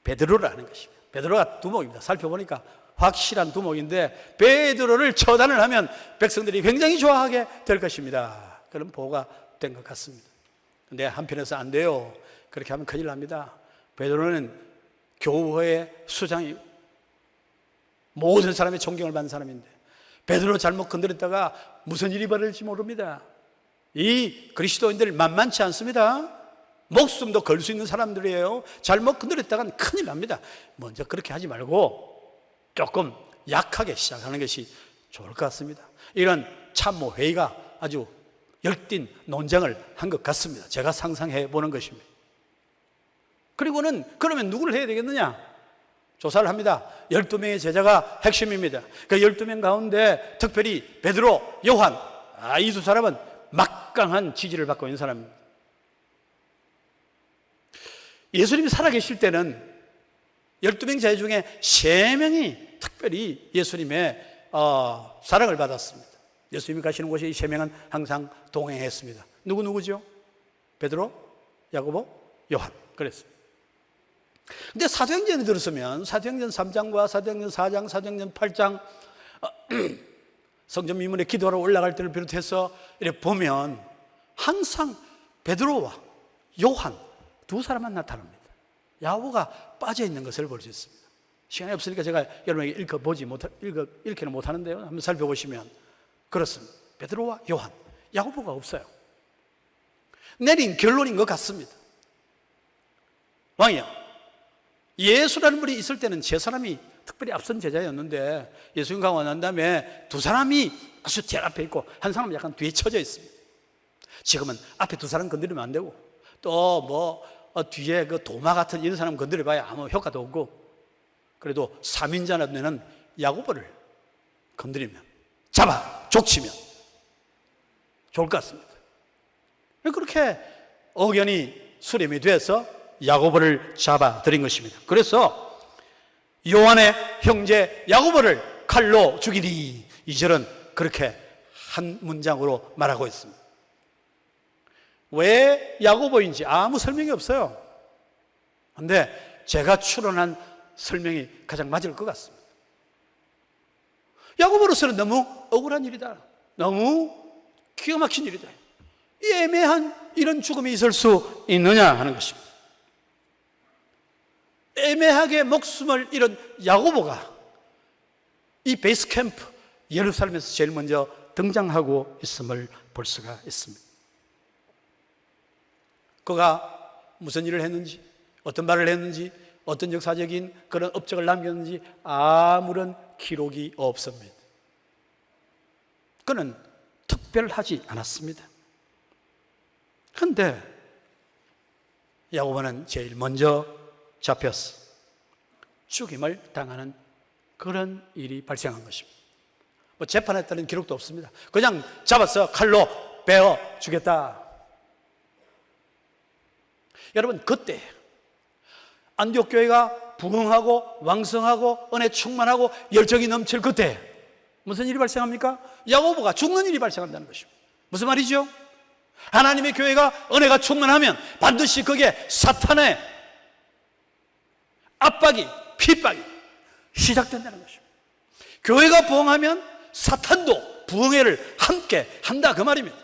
베드로라는 것입니다. 베드로가 두목입니다. 살펴보니까 확실한 두목인데 베드로를 처단을 하면 백성들이 굉장히 좋아하게 될 것입니다. 그런 보고가 된 것 같습니다. 근데 한편에서 안 돼요. 그렇게 하면 큰일 납니다. 베드로는 교회의 수장이고 모든 사람의 존경을 받는 사람인데 베드로 잘못 건드렸다가 무슨 일이 벌어질지 모릅니다. 이 그리스도인들 만만치 않습니다. 목숨도 걸 수 있는 사람들이에요. 잘못 건드렸다간 큰일 납니다. 먼저 그렇게 하지 말고 조금 약하게 시작하는 것이 좋을 것 같습니다. 이런 참모회의가 아주 열띤 논쟁을 한 것 같습니다. 제가 상상해 보는 것입니다. 그리고는 그러면 누구를 해야 되겠느냐? 조사를 합니다. 12명의 제자가 핵심입니다. 그 12명 가운데 특별히 베드로, 요한, 이 두 사람은 막강한 지지를 받고 있는 사람입니다. 예수님이 살아계실 때는 12명 제자 중에 3명이 특별히 예수님의 사랑을 받았습니다. 예수님이 가시는 곳에 이 세 명은 항상 동행했습니다. 누구죠? 베드로, 야고보, 요한. 그랬습니다. 근데 사도행전에 들었으면 사도행전 3장과 사도행전 4장, 사도행전 8장 성전 미문에 기도하러 올라갈 때를 비롯해서 이렇게 보면 항상 베드로와 요한 두 사람만 나타납니다. 야고보가 빠져 있는 것을 볼 수 있습니다. 시간이 없으니까 제가 여러분에게 읽기는 못하는데요. 한번 살펴보시면 그렇습니다. 베드로와 요한, 야고보가 없어요. 내린 결론인 것 같습니다. 왕이야, 예수라는 분이 있을 때는 세 사람이 특별히 앞선 제자였는데 예수님 가고 난 다음에 두 사람이 아주 제일 앞에 있고 한 사람은 약간 뒤에 쳐져 있습니다. 지금은 앞에 두 사람 건드리면 안 되고 또 뒤에 그 도마 같은 이런 사람 건드려봐야 아무 효과도 없고, 그래도 3인자라면 야고보를 건드리면 족치면 좋을 것 같습니다. 그렇게 의견이 수렴이 돼서 야고보를 잡아들인 것입니다. 그래서 요한의 형제 야고보를 칼로 죽이니, 2절은 그렇게 한 문장으로 말하고 있습니다. 왜 야고보인지 아무 설명이 없어요. 그런데 제가 추론한 설명이 가장 맞을 것 같습니다. 야고보로서는 너무 억울한 일이다, 너무 기가 막힌 일이다, 이 애매한 이런 죽음이 있을 수 있느냐 하는 것입니다. 애매하게 목숨을 잃은 야고보가 이 베이스 캠프 예루살렘에서 제일 먼저 등장하고 있음을 볼 수가 있습니다. 그가 무슨 일을 했는지, 어떤 말을 했는지, 어떤 역사적인 그런 업적을 남겼는지 아무런 기록이 없습니다. 그는 특별하지 않았습니다. 그런데 야고보는 제일 먼저 잡혀서 죽임을 당하는 그런 일이 발생한 것입니다. 재판했다는 기록도 없습니다. 그냥 잡아서 칼로 베어 주겠다. 여러분, 그때 안디옥 교회가 부흥하고 왕성하고 은혜 충만하고 열정이 넘칠 그때 무슨 일이 발생합니까? 야고보가 죽는 일이 발생한다는 것입니다. 무슨 말이죠? 하나님의 교회가 은혜가 충만하면 반드시 거기에 사탄의 압박이, 핍박이 시작된다는 것입니다. 교회가 부흥하면 사탄도 부흥회를 함께 한다, 그 말입니다.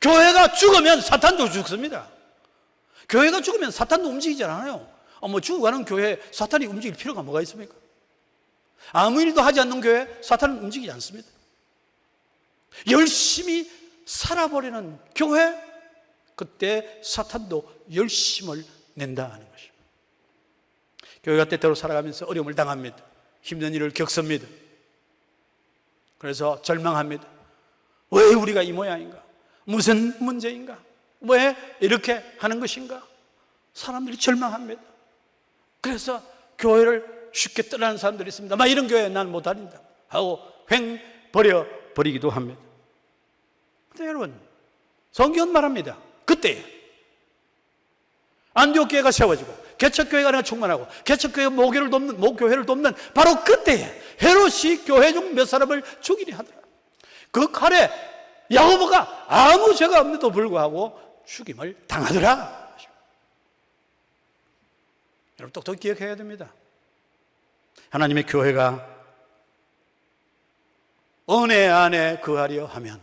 교회가 죽으면 사탄도 죽습니다. 교회가 죽으면 사탄도 움직이지 않아요. 죽어가는 교회에 사탄이 움직일 필요가 뭐가 있습니까? 아무 일도 하지 않는 교회에 사탄은 움직이지 않습니다. 열심히 살아버리는 교회, 그때 사탄도 열심을 낸다 하는 것입니다. 교회가 때때로 살아가면서 어려움을 당합니다. 힘든 일을 겪습니다. 그래서 절망합니다. 왜 우리가 이 모양인가? 무슨 문제인가? 왜 이렇게 하는 것인가? 사람들이 절망합니다. 그래서 교회를 쉽게 떠나는 사람들이 있습니다. 이런 교회 난 못 다닌다 하고 횡 버리기도 합니다. 근데 여러분, 성경은 말합니다. 그때 안디옥 교회가 세워지고 개척교회가 충만하고 개척교회가 목교회를 돕는 바로 그때에 헤롯이 교회 중 몇 사람을 죽이려 하더라. 그 칼에 야고보가 아무 죄가 없는데도 불구하고 죽임을 당하더라. 여러분, 똑똑히 기억해야 됩니다. 하나님의 교회가 은혜 안에 거하려 하면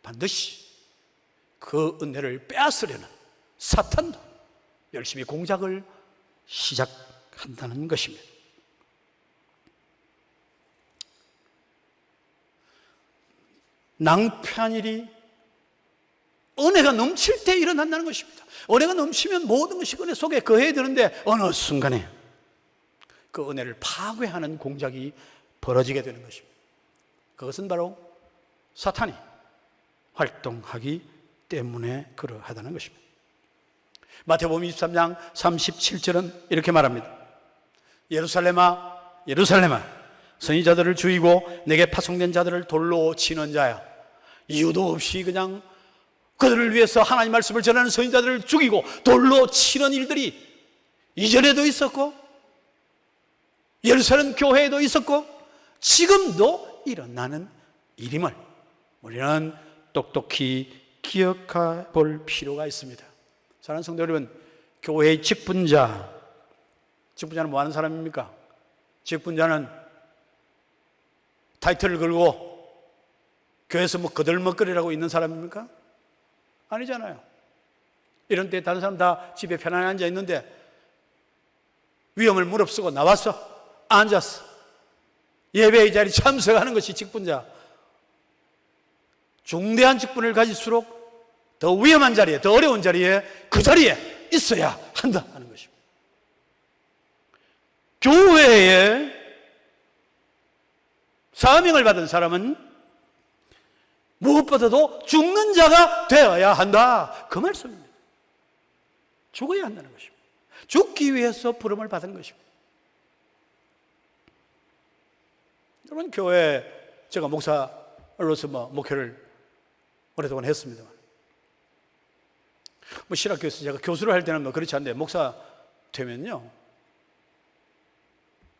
반드시 그 은혜를 빼앗으려는 사탄도 열심히 공작을 시작한다는 것입니다. 낭패한 일이 은혜가 넘칠 때 일어난다는 것입니다. 은혜가 넘치면 모든 것이 은혜 속에 거해야 되는데 어느 순간에 그 은혜를 파괴하는 공작이 벌어지게 되는 것입니다. 그것은 바로 사탄이 활동하기 때문에 그러하다는 것입니다. 마태복음 23장 37절은 이렇게 말합니다. 예루살렘아, 예루살렘아, 선지자들을 죽이고 내게 파송된 자들을 돌로 치는 자야. 이유도 없이 그냥 그들을 위해서 하나님 말씀을 전하는 선지자들을 죽이고 돌로 치는 일들이 이전에도 있었고 예루살렘 교회에도 있었고 지금도 일어나는 일임을 우리는 똑똑히 기억해 볼 필요가 있습니다. 사랑하는 성도 여러분, 교회의 직분자는 뭐 하는 사람입니까? 직분자는 타이틀을 걸고 교회에서 뭐 거들먹거리라고 있는 사람입니까? 아니잖아요. 이런 때 다른 사람 다 집에 편안히 앉아 있는데 위험을 무릅쓰고 나와서 앉아서 예배의 자리에 참석하는 것이 직분자. 중대한 직분을 가질수록 더 위험한 자리에, 더 어려운 자리에, 그 자리에 있어야 한다 하는 것입니다. 교회에 사명을 받은 사람은 무엇보다도 죽는 자가 되어야 한다, 그 말씀입니다. 죽어야 한다는 것입니다. 죽기 위해서 부름을 받은 것입니다. 여러분, 교회 제가 목사로서 목회를 오랫동안 했습니다만, 신학교에서 제가 교수를 할 때는 그렇지 않는데 목사 되면요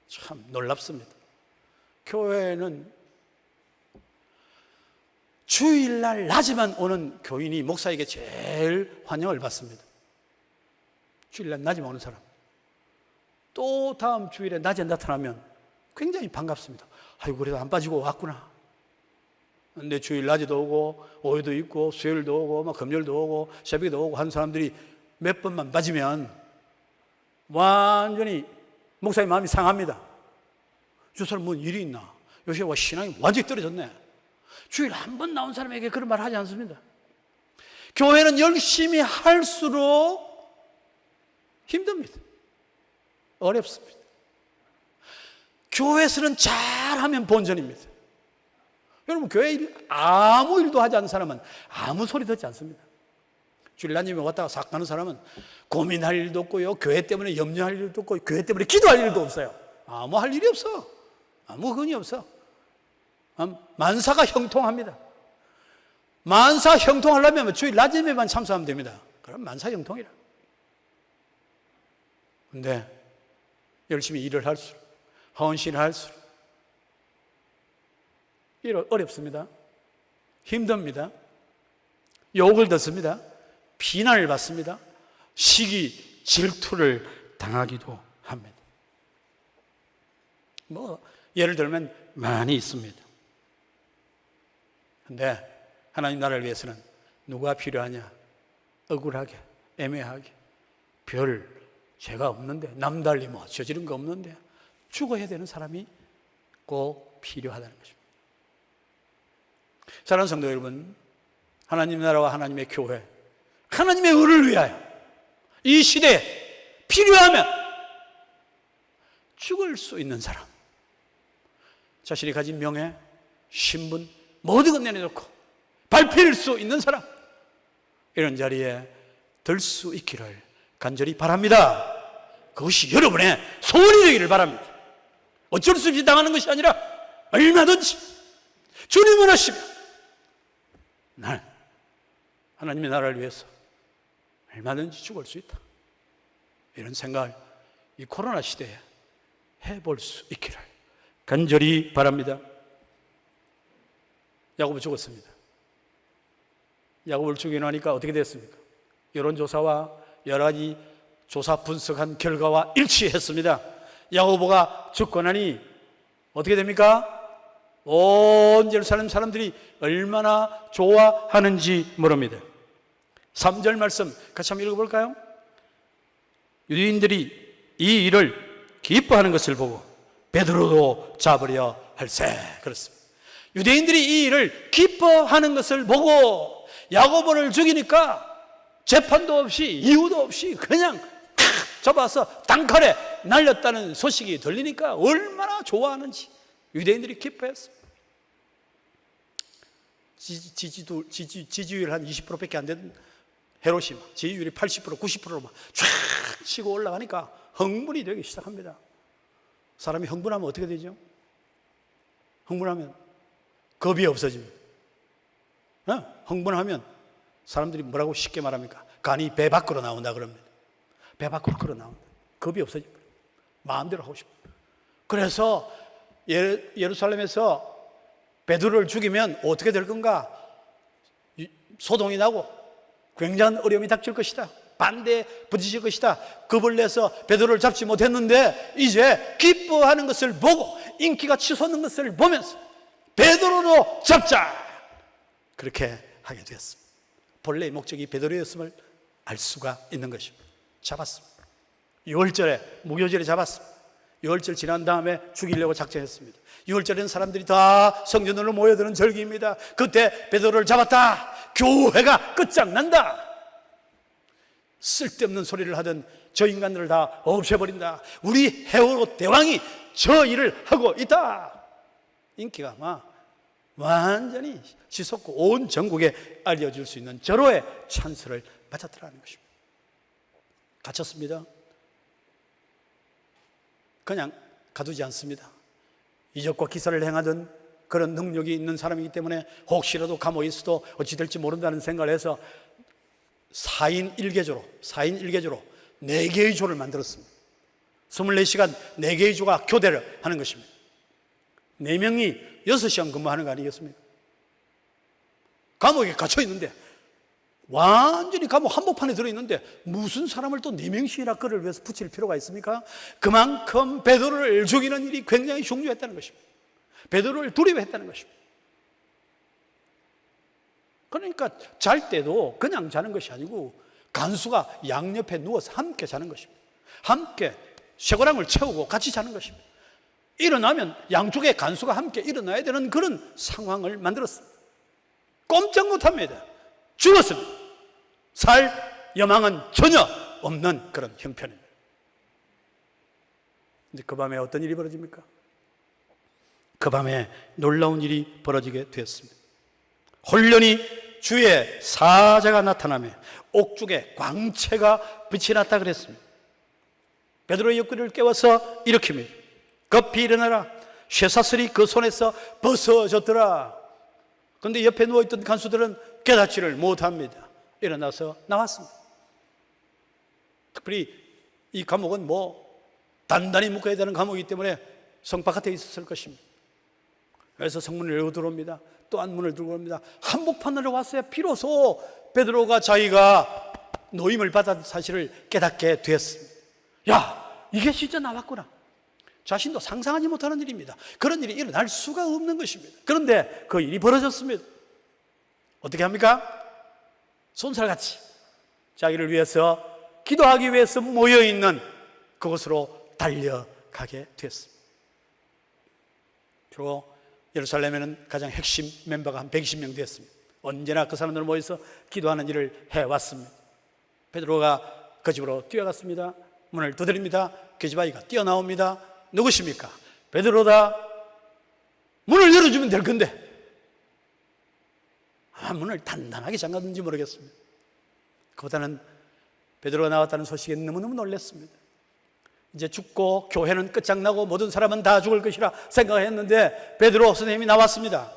참 놀랍습니다. 교회는 주일날 낮에만 오는 교인이 목사에게 제일 환영을 받습니다. 주일날 낮에만 오는 사람. 또 다음 주일에 낮에 나타나면 굉장히 반갑습니다. 아이고, 그래도 안 빠지고 왔구나. 근데 주일 낮에도 오고 오후도 있고 수요일도 오고 금요일도 오고 새벽에도 오고 하는 사람들이 몇 번만 빠지면 완전히 목사의 마음이 상합니다. 저 사람 뭔 일이 있나? 요새 와 신앙이 완전히 떨어졌네. 주일 한 번 나온 사람에게 그런 말 하지 않습니다. 교회는 열심히 할수록 힘듭니다. 어렵습니다. 교회에서는 잘하면 본전입니다. 여러분, 교회 일 아무 일도 하지 않는 사람은 아무 소리 듣지 않습니다. 주일 낮에 왔다가 싹 가는 사람은 고민할 일도 없고요, 교회 때문에 염려할 일도 없고, 교회 때문에 기도할 일도 없어요. 아무 할 일이 없어. 아무 근이 없어. 만사가 형통합니다. 만사 형통하려면 주일 낮에만 참석하면 됩니다. 그럼 만사 형통이라. 근데 열심히 일을 할수록, 헌신을 할수록 어렵습니다. 힘듭니다. 욕을 듣습니다. 비난을 받습니다. 시기, 질투를 당하기도 합니다. 예를 들면 많이 있습니다. 근데 하나님 나라를 위해서는 누가 필요하냐? 억울하게, 애매하게, 별 죄가 없는데, 남달리 저지른 거 없는데 죽어야 되는 사람이 꼭 필요하다는 것입니다. 사랑하는 성도 여러분, 하나님 나라와 하나님의 교회, 하나님의 의를 위하여 이 시대에 필요하면 죽을 수 있는 사람, 자신이 가진 명예, 신분 모든 것 내려놓고 밟힐 수 있는 사람, 이런 자리에 들 수 있기를 간절히 바랍니다. 그것이 여러분의 소원이 되기를 바랍니다. 어쩔 수 없이 당하는 것이 아니라 얼마든지 주님을 하시면 난 하나님의 나라를 위해서 얼마든지 죽을 수 있다, 이런 생각을 이 코로나 시대에 해볼 수 있기를 간절히 바랍니다. 야곱은 죽었습니다. 야곱을 죽이고 나니까 어떻게 됐습니까? 여론조사와 여러 가지 조사 분석한 결과와 일치했습니다. 야고보가 죽고 나니 어떻게 됩니까? 온 예루살렘 사람들이 얼마나 좋아하는지 모릅니다. 3절 말씀 같이 한번 읽어볼까요? 유대인들이 이 일을 기뻐하는 것을 보고 베드로도 잡으려 할세. 그렇습니다. 유대인들이 이 일을 기뻐하는 것을 보고 야고보를 죽이니까 재판도 없이 이유도 없이 그냥 잡아서 단칼에 날렸다는 소식이 들리니까 얼마나 좋아하는지 유대인들이 기뻐했습니다. 지지율 한 20%밖에 안 되는 헤롯이 지지율이 80%, 90%로 막 쫙 치고 올라가니까 흥분이 되기 시작합니다. 사람이 흥분하면 어떻게 되죠? 흥분하면 겁이 없어집니다. 흥분하면 사람들이 뭐라고 쉽게 말합니까? 간이 배 밖으로 나온다 그럽니다. 배 밖으로 끌어 나온다. 겁이 없어집니다. 마음대로 하고 싶어요. 그래서 예루살렘에서 베드로를 죽이면 어떻게 될 건가? 소동이 나고 굉장한 어려움이 닥칠 것이다. 반대에 부딪힐 것이다. 겁을 내서 베드로를 잡지 못했는데 이제 기뻐하는 것을 보고 인기가 치솟는 것을 보면서 베드로로 잡자, 그렇게 하게 되었습니다. 본래의 목적이 베드로였음을 알 수가 있는 것입니다. 잡았습니다. 6월절에 무교절에 잡았습니다. 6월절 지난 다음에 죽이려고 작정했습니다. 6월절에는 사람들이 다 성전으로 모여드는 절기입니다. 그때 베드로를 잡았다. 교회가 끝장난다. 쓸데없는 소리를 하던 저 인간들을 다 없애버린다. 우리 헤로도 대왕이 저 일을 하고 있다. 인기가 막 완전히 치솟고 온 전국에 알려줄 수 있는 절호의 찬스를 맞았더라는 것입니다. 갇혔습니다. 그냥 가두지 않습니다. 이적과 기사를 행하던 그런 능력이 있는 사람이기 때문에 혹시라도 감옥에 있어도 어찌 될지 모른다는 생각을 해서 4인 1개조로 4개의 조를 만들었습니다. 24시간 4개의 조가 교대를 하는 것입니다. 4명이 6시간 근무하는 거 아니겠습니까? 감옥에 갇혀 있는데, 완전히 감옥 한복판에 들어있는데 무슨 사람을 또 4명씩이나 그를 위해서 붙일 필요가 있습니까? 그만큼 베드로를 죽이는 일이 굉장히 중요했다는 것입니다. 베드로를 두려워했다는 것입니다. 그러니까 잘 때도 그냥 자는 것이 아니고 간수가 양옆에 누워서 함께 자는 것입니다. 함께 쇠고랑을 채우고 같이 자는 것입니다. 일어나면 양쪽에 간수가 함께 일어나야 되는 그런 상황을 만들었습니다. 꼼짝 못합니다. 죽었습니다. 살 여망은 전혀 없는 그런 형편입니다. 근데 그 밤에 어떤 일이 벌어집니까? 그 밤에 놀라운 일이 벌어지게 되었습니다. 홀련히 주의 사자가 나타나며 옥중에 광채가 빛이 났다 그랬습니다. 베드로의 옆구리를 깨워서 일으킵니다. 급히 일어나라. 쇠사슬이 그 손에서 벗어졌더라. 그런데 옆에 누워있던 간수들은 깨닫지를 못합니다. 일어나서 나왔습니다. 특별히 이 감옥은 단단히 묶어야 되는 감옥이기 때문에 성 바깥에 있었을 것입니다. 그래서 성문을 열고 들어옵니다. 또한 문을 들고 옵니다. 한복판으로 왔어야 비로소 베드로가 자기가 노임을 받은 사실을 깨닫게 되었습니다. 야, 이게 진짜 나왔구나. 자신도 상상하지 못하는 일입니다. 그런 일이 일어날 수가 없는 것입니다. 그런데 그 일이 벌어졌습니다. 어떻게 합니까? 손살같이 자기를 위해서 기도하기 위해서 모여있는 그곳으로 달려가게 되었습니다. 주로 예루살렘에는 가장 핵심 멤버가 한 120명 되었습니다. 언제나 그 사람들 모여서 기도하는 일을 해왔습니다. 베드로가 그 집으로 뛰어갔습니다. 문을 두드립니다. 그 집 아이가 뛰어나옵니다. 누구십니까? 베드로다. 문을 열어주면 될 건데 문을 단단하게 잠갔는지 모르겠습니다. 그보다는 베드로가 나왔다는 소식에 너무너무 놀랐습니다. 이제 죽고 교회는 끝장나고 모든 사람은 다 죽을 것이라 생각했는데 베드로 선생님이 나왔습니다.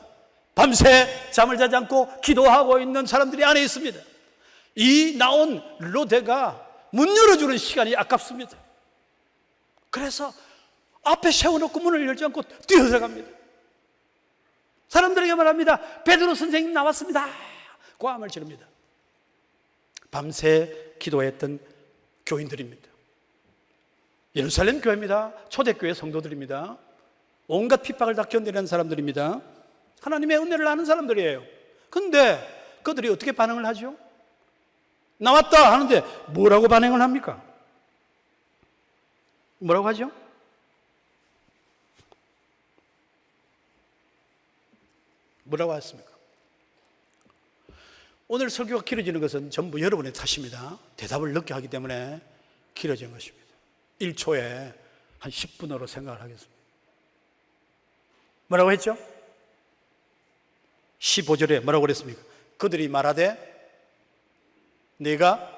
밤새 잠을 자지 않고 기도하고 있는 사람들이 안에 있습니다. 이 나온 로데가 문 열어주는 시간이 아깝습니다. 그래서 앞에 세워놓고 문을 열지 않고 뛰어들어갑니다. 사람들에게 말합니다. 베드로 선생님 나왔습니다. 고함을 지릅니다. 밤새 기도했던 교인들입니다. 예루살렘 교회입니다. 초대교회 성도들입니다. 온갖 핍박을 다 견디는 사람들입니다. 하나님의 은혜를 아는 사람들이에요. 그런데 그들이 어떻게 반응을 하죠? 나왔다 하는데 뭐라고 반응을 합니까? 뭐라고 하죠? 뭐라고 했습니까? 오늘 설교가 길어지는 것은 전부 여러분의 탓입니다. 대답을 늦게 하기 때문에 길어진 것입니다. 1초에 한 10분으로 생각을 하겠습니다. 뭐라고 했죠? 15절에 뭐라고 그랬습니까? 그들이 말하되 네가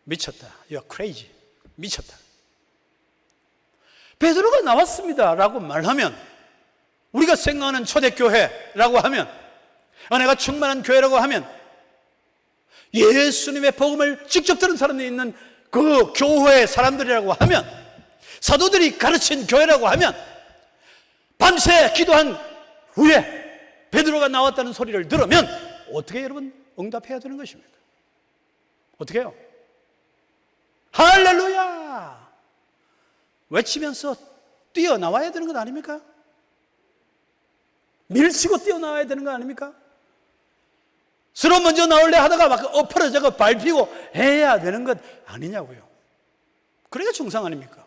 미쳤다. You are crazy. 미쳤다. 베드로가 나왔습니다 라고 말하면, 우리가 생각하는 초대교회라고 하면, 은혜가 충만한 교회라고 하면, 예수님의 복음을 직접 들은 사람들이 있는 그 교회의 사람들이라고 하면 사도들이 가르친 교회라고 하면 밤새 기도한 후에 베드로가 나왔다는 소리를 들으면 어떻게 여러분 응답해야 되는 것입니까? 어떻게 해요? 할렐루야 외치면서 뛰어나와야 되는 것 아닙니까? 밀치고 뛰어나와야 되는 거 아닙니까? 서로 먼저 나올래 하다가 막 엎어져서 밟히고 해야 되는 것 아니냐고요. 그래야 중상 아닙니까?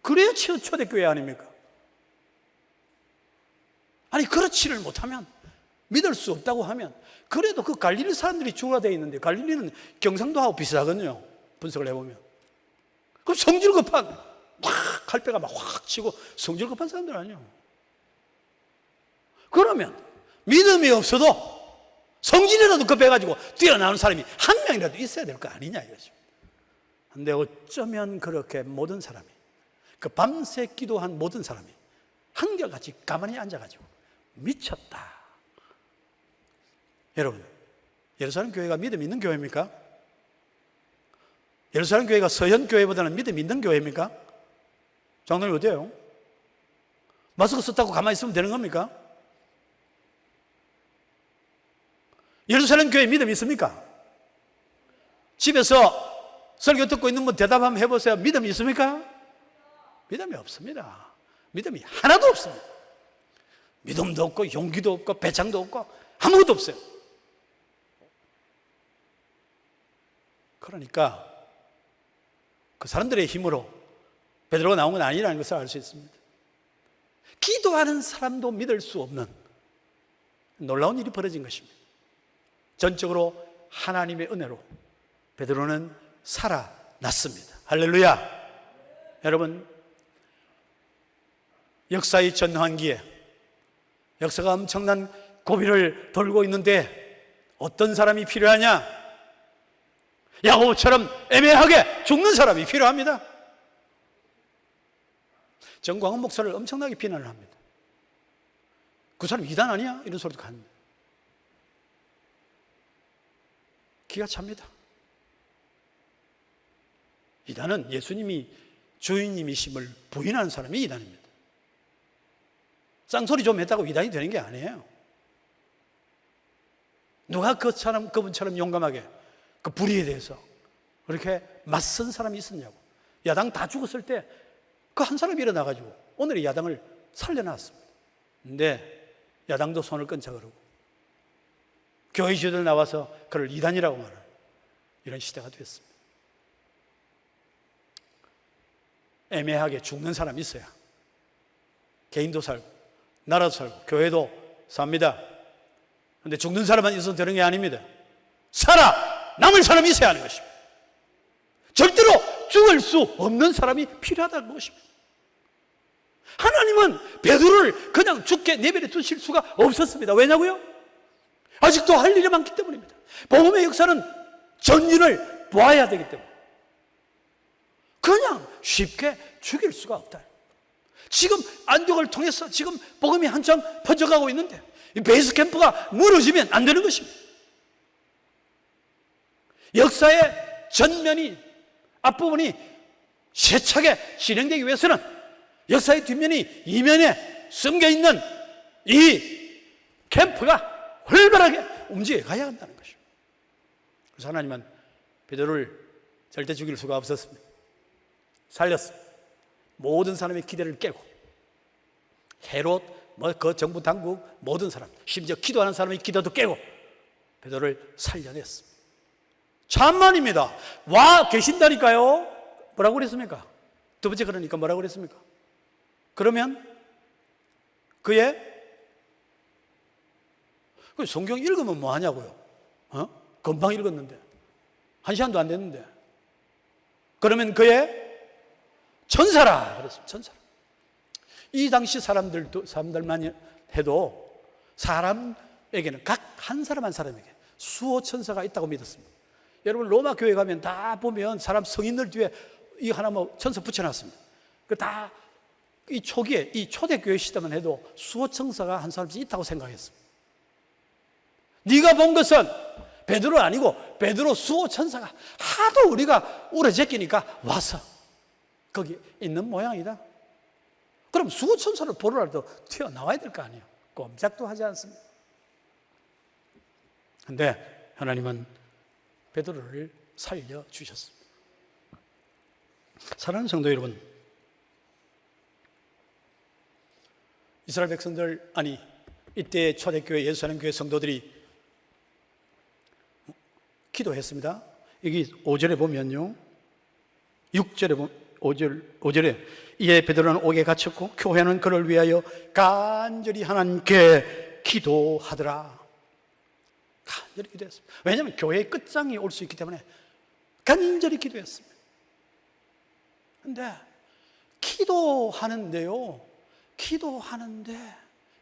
그래야 초대교회 아닙니까? 아니 그렇지를 못하면, 믿을 수 없다고 하면, 그래도 그 갈릴리 사람들이 주가 되어 있는데, 갈릴리는 경상도하고 비슷하거든요, 분석을 해보면. 그럼 성질 급한 막 칼배가 막 확 치고 성질 급한 사람들 아니에요. 그러면 믿음이 없어도 성질이라도 급해가지고 뛰어나오는 사람이 한 명이라도 있어야 될 거 아니냐 이거죠. 근데 어쩌면 그렇게 모든 사람이, 그 밤새 기도한 모든 사람이 한결같이 가만히 앉아가지고 미쳤다. 여러분, 예루살렘 교회가 믿음 있는 교회입니까? 예루살렘 교회가 서현 교회보다는 믿음 있는 교회입니까? 장로님 어때요? 마스크 썼다고 가만히 있으면 되는 겁니까? 예루살렘 교회 믿음 있습니까? 집에서 설교 듣고 있는 분 대답 한번 해보세요. 믿음 있습니까? 믿음이 없습니다. 믿음이 하나도 없습니다. 믿음도 없고 용기도 없고 배짱도 없고 아무것도 없어요. 그러니까 그 사람들의 힘으로 베드로가 나온 건 아니라는 것을 알 수 있습니다. 기도하는 사람도 믿을 수 없는 놀라운 일이 벌어진 것입니다. 전적으로 하나님의 은혜로 베드로는 살아났습니다. 할렐루야. 여러분, 역사의 전환기에 역사가 엄청난 고비를 돌고 있는데 어떤 사람이 필요하냐? 야고보처럼 애매하게 죽는 사람이 필요합니다. 정광훈 목사를 엄청나게 비난을 합니다. 그 사람 이단 아니야? 이런 소리도 합니다. 기가 찹니다. 이단은 예수님이 주인님이심을 부인하는 사람이 이단입니다. 쌍소리 좀 했다고 이단이 되는 게 아니에요. 누가 그분처럼 용감하게 그 불의에 대해서 그렇게 맞선 사람이 있었냐고. 야당 다 죽었을 때 그 한 사람이 일어나가지고 오늘의 야당을 살려놨습니다. 근데 야당도 손을 끈차 그러고 교회 지도들 나와서 그를 이단이라고 말하는 이런 시대가 됐습니다. 애매하게 죽는 사람이 있어야 개인도 살고 나라도 살고 교회도 삽니다. 그런데 죽는 사람만 있어도 되는 게 아닙니다. 남을 사람이 있어야 하는 것입니다. 절대로 죽을 수 없는 사람이 필요하다는 것입니다. 하나님은 베드로를 그냥 죽게 내버려 두실 수가 없었습니다. 왜냐고요? 아직도 할 일이 많기 때문입니다. 복음의 역사는 전진을 보아야 되기 때문에 그냥 쉽게 죽일 수가 없다. 지금 안동을 통해서 지금 복음이 한참 퍼져가고 있는데 이 베이스 캠프가 무너지면 안 되는 것입니다. 역사의 전면이 앞부분이 세차게 진행되기 위해서는 역사의 뒷면이 이면에 숨겨있는 이 캠프가 활발하게 움직여 가야 한다는 것입니다. 그래서 하나님은 베드로를 절대 죽일 수가 없었습니다. 살렸습니다. 모든 사람의 기대를 깨고 헤롯, 그 정부 당국 모든 사람, 심지어 기도하는 사람의 기도도 깨고 베드로를 살려냈습니다. 참만입니다. 와 계신다니까요. 뭐라고 그랬습니까? 두 번째 그러니까 뭐라고 그랬습니까? 그러면 그의 성경 읽으면 뭐 하냐고요? 금방 읽었는데 1시간도 안 됐는데 그러면 그의 천사라 그랬습니다. 천사라. 이 당시 사람들만 해도 사람에게는 각 한 사람 한 사람에게 수호 천사가 있다고 믿었습니다. 여러분 로마 교회 가면 다 보면 사람 성인들 뒤에 이 하나 뭐 천사 붙여놨습니다. 그 다 이 초기에 이 초대교회 시대만 해도 수호 천사가 한 사람씩 있다고 생각했습니다. 네가 본 것은 베드로 아니고 베드로 수호 천사가 하도 우리가 우러제끼니까 와서 거기 있는 모양이다. 그럼 수호천사를 보러라도 튀어나와야 될 거 아니에요. 꼼짝도 하지 않습니다. 그런데 하나님은 베드로를 살려주셨습니다. 사랑하는 성도 여러분, 이스라엘 백성들, 아니 이때 초대교회 예루살렘 교회 성도들이 기도했습니다. 여기 5절에 보면요, 6절에 보면 5절에 이에 베드로는 옥에 갇혔고 교회는 그를 위하여 간절히 하나님께 기도하더라. 간절히 기도했습니다. 왜냐하면 교회의 끝장이 올 수 있기 때문에 간절히 기도했습니다. 그런데 기도하는데요,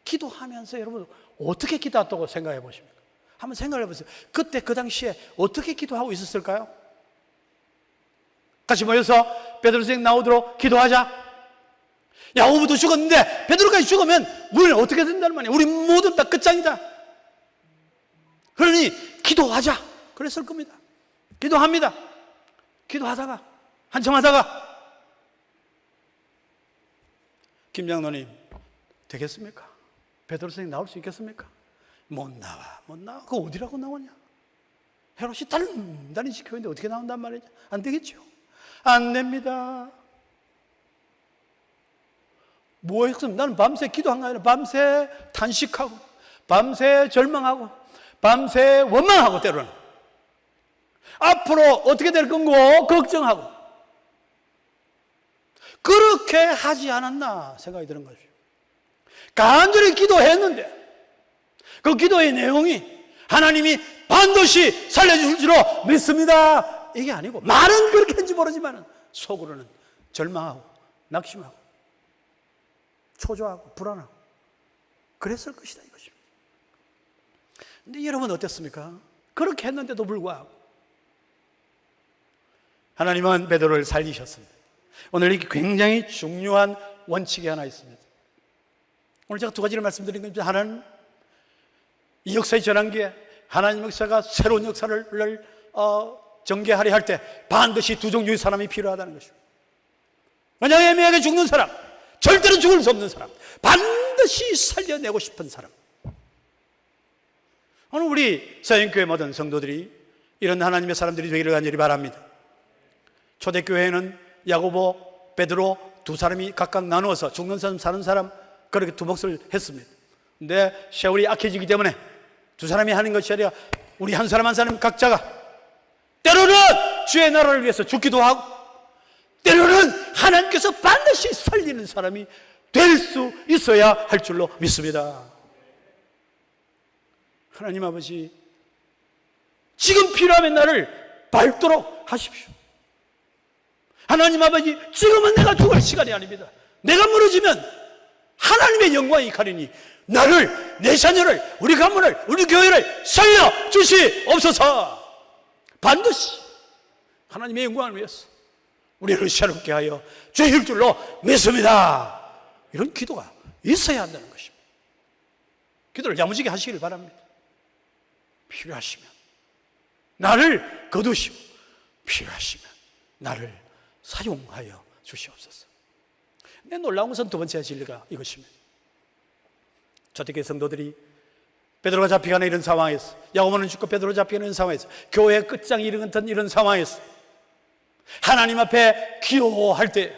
기도하면서 여러분 어떻게 기도했다고 생각해 보십니까? 한번 생각해 보세요. 그때 그 당시에 어떻게 기도하고 있었을까요? 같이 모여서 베드로 선생 나오도록 기도하자. 야고보도 죽었는데 베드로까지 죽으면 우리는 어떻게 된다는 말이에요? 우리 모두 다 끝장이다. 그러니 기도하자 그랬을 겁니다. 기도합니다. 기도하다가 한참 하다가 김 장로님 되겠습니까? 베드로 선생 나올 수 있겠습니까? 못 나와. 그거 어디라고 나오냐? 헤롯이 단단히 지켜있는데 어떻게 나온단 말이냐? 안 되겠죠. 안 됩니다. 뭐 했으면 나는 밤새 기도한 거 아니라 밤새 탄식하고 밤새 절망하고 밤새 원망하고 때로는 앞으로 어떻게 될 건고 걱정하고 그렇게 하지 않았나 생각이 드는 거죠. 간절히 기도했는데 그 기도의 내용이 하나님이 반드시 살려주실 줄로 믿습니다 이게 아니고, 말은 그렇게 했는지 모르지만 속으로는 절망하고 낙심하고 초조하고 불안하고 그랬을 것이다 이것입니다. 근데 여러분 어땠습니까? 그렇게 했는데도 불구하고 하나님은 베드로를 살리셨습니다. 오늘 이게 굉장히 중요한 원칙이 하나 있습니다. 오늘 제가 두 가지를 말씀드린 겁니다. 하나는 이 역사의 전환기에 하나님 역사가 새로운 역사를 전개하려 할 때 반드시 두 종류의 사람이 필요하다는 것입니다. 그냥 애매하게 죽는 사람, 절대로 죽을 수 없는 사람, 반드시 살려내고 싶은 사람. 오늘 우리 서영교회 모든 성도들이 이런 하나님의 사람들이 되기를 간절히 바랍니다. 초대교회에는 야고보, 베드로 두 사람이 각각 나누어서 죽는 사람, 사는 사람 그렇게 두 몫을 했습니다. 근데 세월이 악해지기 때문에 두 사람이 하는 것이 아니라 우리 한 사람 한 사람 각자가 때로는 주의 나라를 위해서 죽기도 하고 때로는 하나님께서 반드시 살리는 사람이 될 수 있어야 할 줄로 믿습니다. 하나님 아버지, 지금 필요하면 나를 밟도록 하십시오. 하나님 아버지, 지금은 내가 죽을 시간이 아닙니다. 내가 무너지면 하나님의 영광이 가리니 나를, 내 자녀를, 우리 가문을, 우리 교회를 살려주시옵소서. 반드시 하나님의 영광을 위해서 우리를 새롭게 하여 주실 줄로 믿습니다. 이런 기도가 있어야 한다는 것입니다. 기도를 야무지게 하시길 바랍니다. 필요하시면 나를 거두시고 필요하시면 나를 사용하여 주시옵소서. 내 놀라운 것은 두 번째 진리가 이것입니다. 초대교회 성도들이 베드로가 잡혀가는 이런 상황에서, 야고보는 죽고 베드로 잡혀가는 이런 상황에서, 교회의 끝장이 이르는 이런 상황에서 하나님 앞에 기도할 때,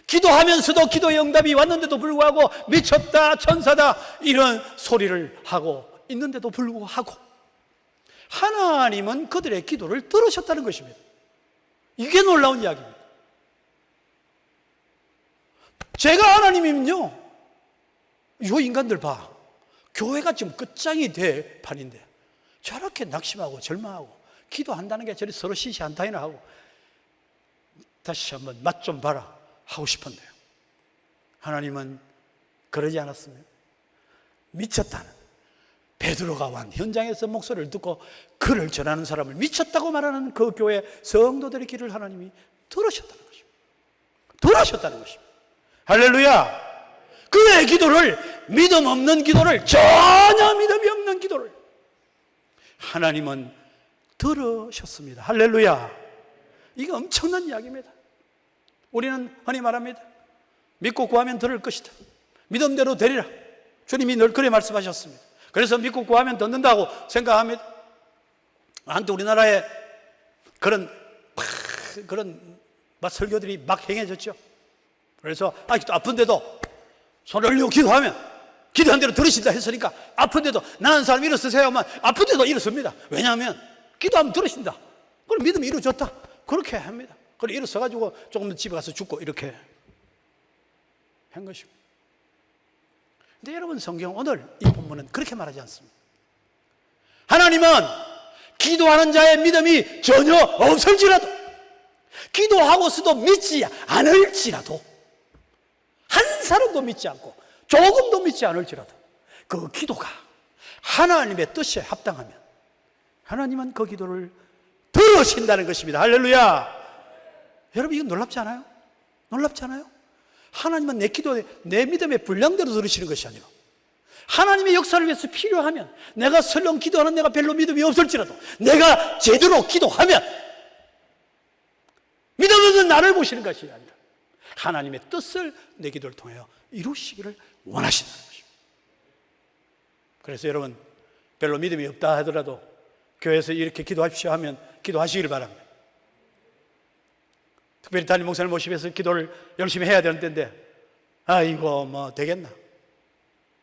기도하면서도 기도의 응답이 왔는데도 불구하고 미쳤다, 천사다 이런 소리를 하고 있는데도 불구하고 하나님은 그들의 기도를 들으셨다는 것입니다. 이게 놀라운 이야기입니다. 제가 하나님이면요, 요 인간들 봐, 교회가 지금 끝장이 될 판인데 저렇게 낙심하고 절망하고 기도한다는 게 저리 서로 시시한타이나 하고 다시 한번 맛 좀 봐라 하고 싶은데요, 하나님은 그러지 않았습니다. 미쳤다는 베드로가 완 현장에서 목소리를 듣고 그를 전하는 사람을 미쳤다고 말하는 그 교회 성도들의 길을 하나님이 들으셨다는 것입니다. 들으셨다는 것입니다. 할렐루야. 그의 기도를, 믿음 없는 기도를, 전혀 믿음이 없는 기도를 하나님은 들으셨습니다. 할렐루야. 이게 엄청난 이야기입니다. 우리는 흔히 말합니다. 믿고 구하면 들을 것이다. 믿음대로 되리라. 주님이 늘 그래 말씀하셨습니다. 그래서 믿고 구하면 듣는다고 생각합니다. 한때 우리나라에 그런 설교들이 막 행해졌죠. 그래서 아직도 아픈데도 손을 올리고 기도하면 기도한 대로 들으신다 했으니까 아픈데도 나은 사람 일어서세요 하면 아픈데도 일어섭니다. 왜냐하면 기도하면 들으신다. 그럼 믿음이 이루어졌다. 그렇게 합니다. 그리고 일어서가지고 조금 더 집에 가서 죽고 이렇게 한 것입니다. 근데 여러분, 성경 오늘 이 본문은 그렇게 말하지 않습니다. 하나님은 기도하는 자의 믿음이 전혀 없을지라도, 기도하고서도 믿지 않을지라도, 한 사람도 믿지 않고 조금도 믿지 않을지라도 그 기도가 하나님의 뜻에 합당하면 하나님은 그 기도를 들으신다는 것입니다. 할렐루야. 여러분, 이거 놀랍지 않아요? 놀랍지 않아요? 하나님은 내 기도에, 내 믿음의 분량대로 들으시는 것이 아니라 하나님의 역사를 위해서 필요하면, 내가 설령 기도하는 내가 별로 믿음이 없을지라도 내가 제대로 기도하면 믿음 없는 나를 보시는 것이 아니라 하나님의 뜻을 내 기도를 통하여 이루시기를 원하신다는 것입니다. 그래서 여러분, 별로 믿음이 없다 하더라도 교회에서 이렇게 기도하십시오 하면 기도하시기를 바랍니다. 특별히 담임 목사님 모시면서 기도를 열심히 해야 되는 때인데, 이거 뭐 되겠나?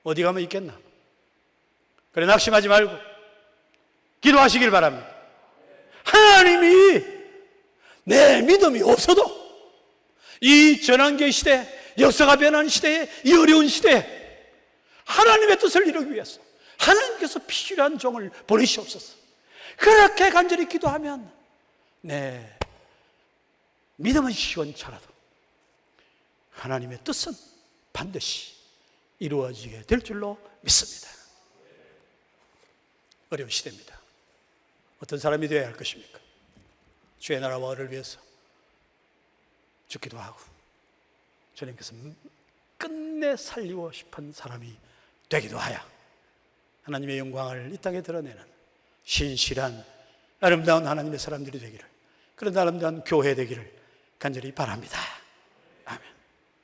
어디 가면 있겠나? 그래, 낙심하지 말고 기도하시길 바랍니다. 하나님이 내 믿음이 없어도 이 전환기 시대, 역사가 변하는 시대에, 이 어려운 시대에 하나님의 뜻을 이루기 위해서 하나님께서 필요한 종을 보내시옵소서. 그렇게 간절히 기도하면 내 믿음은 시원찮아도 하나님의 뜻은 반드시 이루어지게 될 줄로 믿습니다. 어려운 시대입니다. 어떤 사람이 되어야 할 것입니까? 주의 나라와 의를 위해서 죽기도 하고 주님께서 끝내 살리고 싶은 사람이 되기도 하여 하나님의 영광을 이 땅에 드러내는 신실한 아름다운 하나님의 사람들이 되기를, 그런 아름다운 교회 되기를 간절히 바랍니다.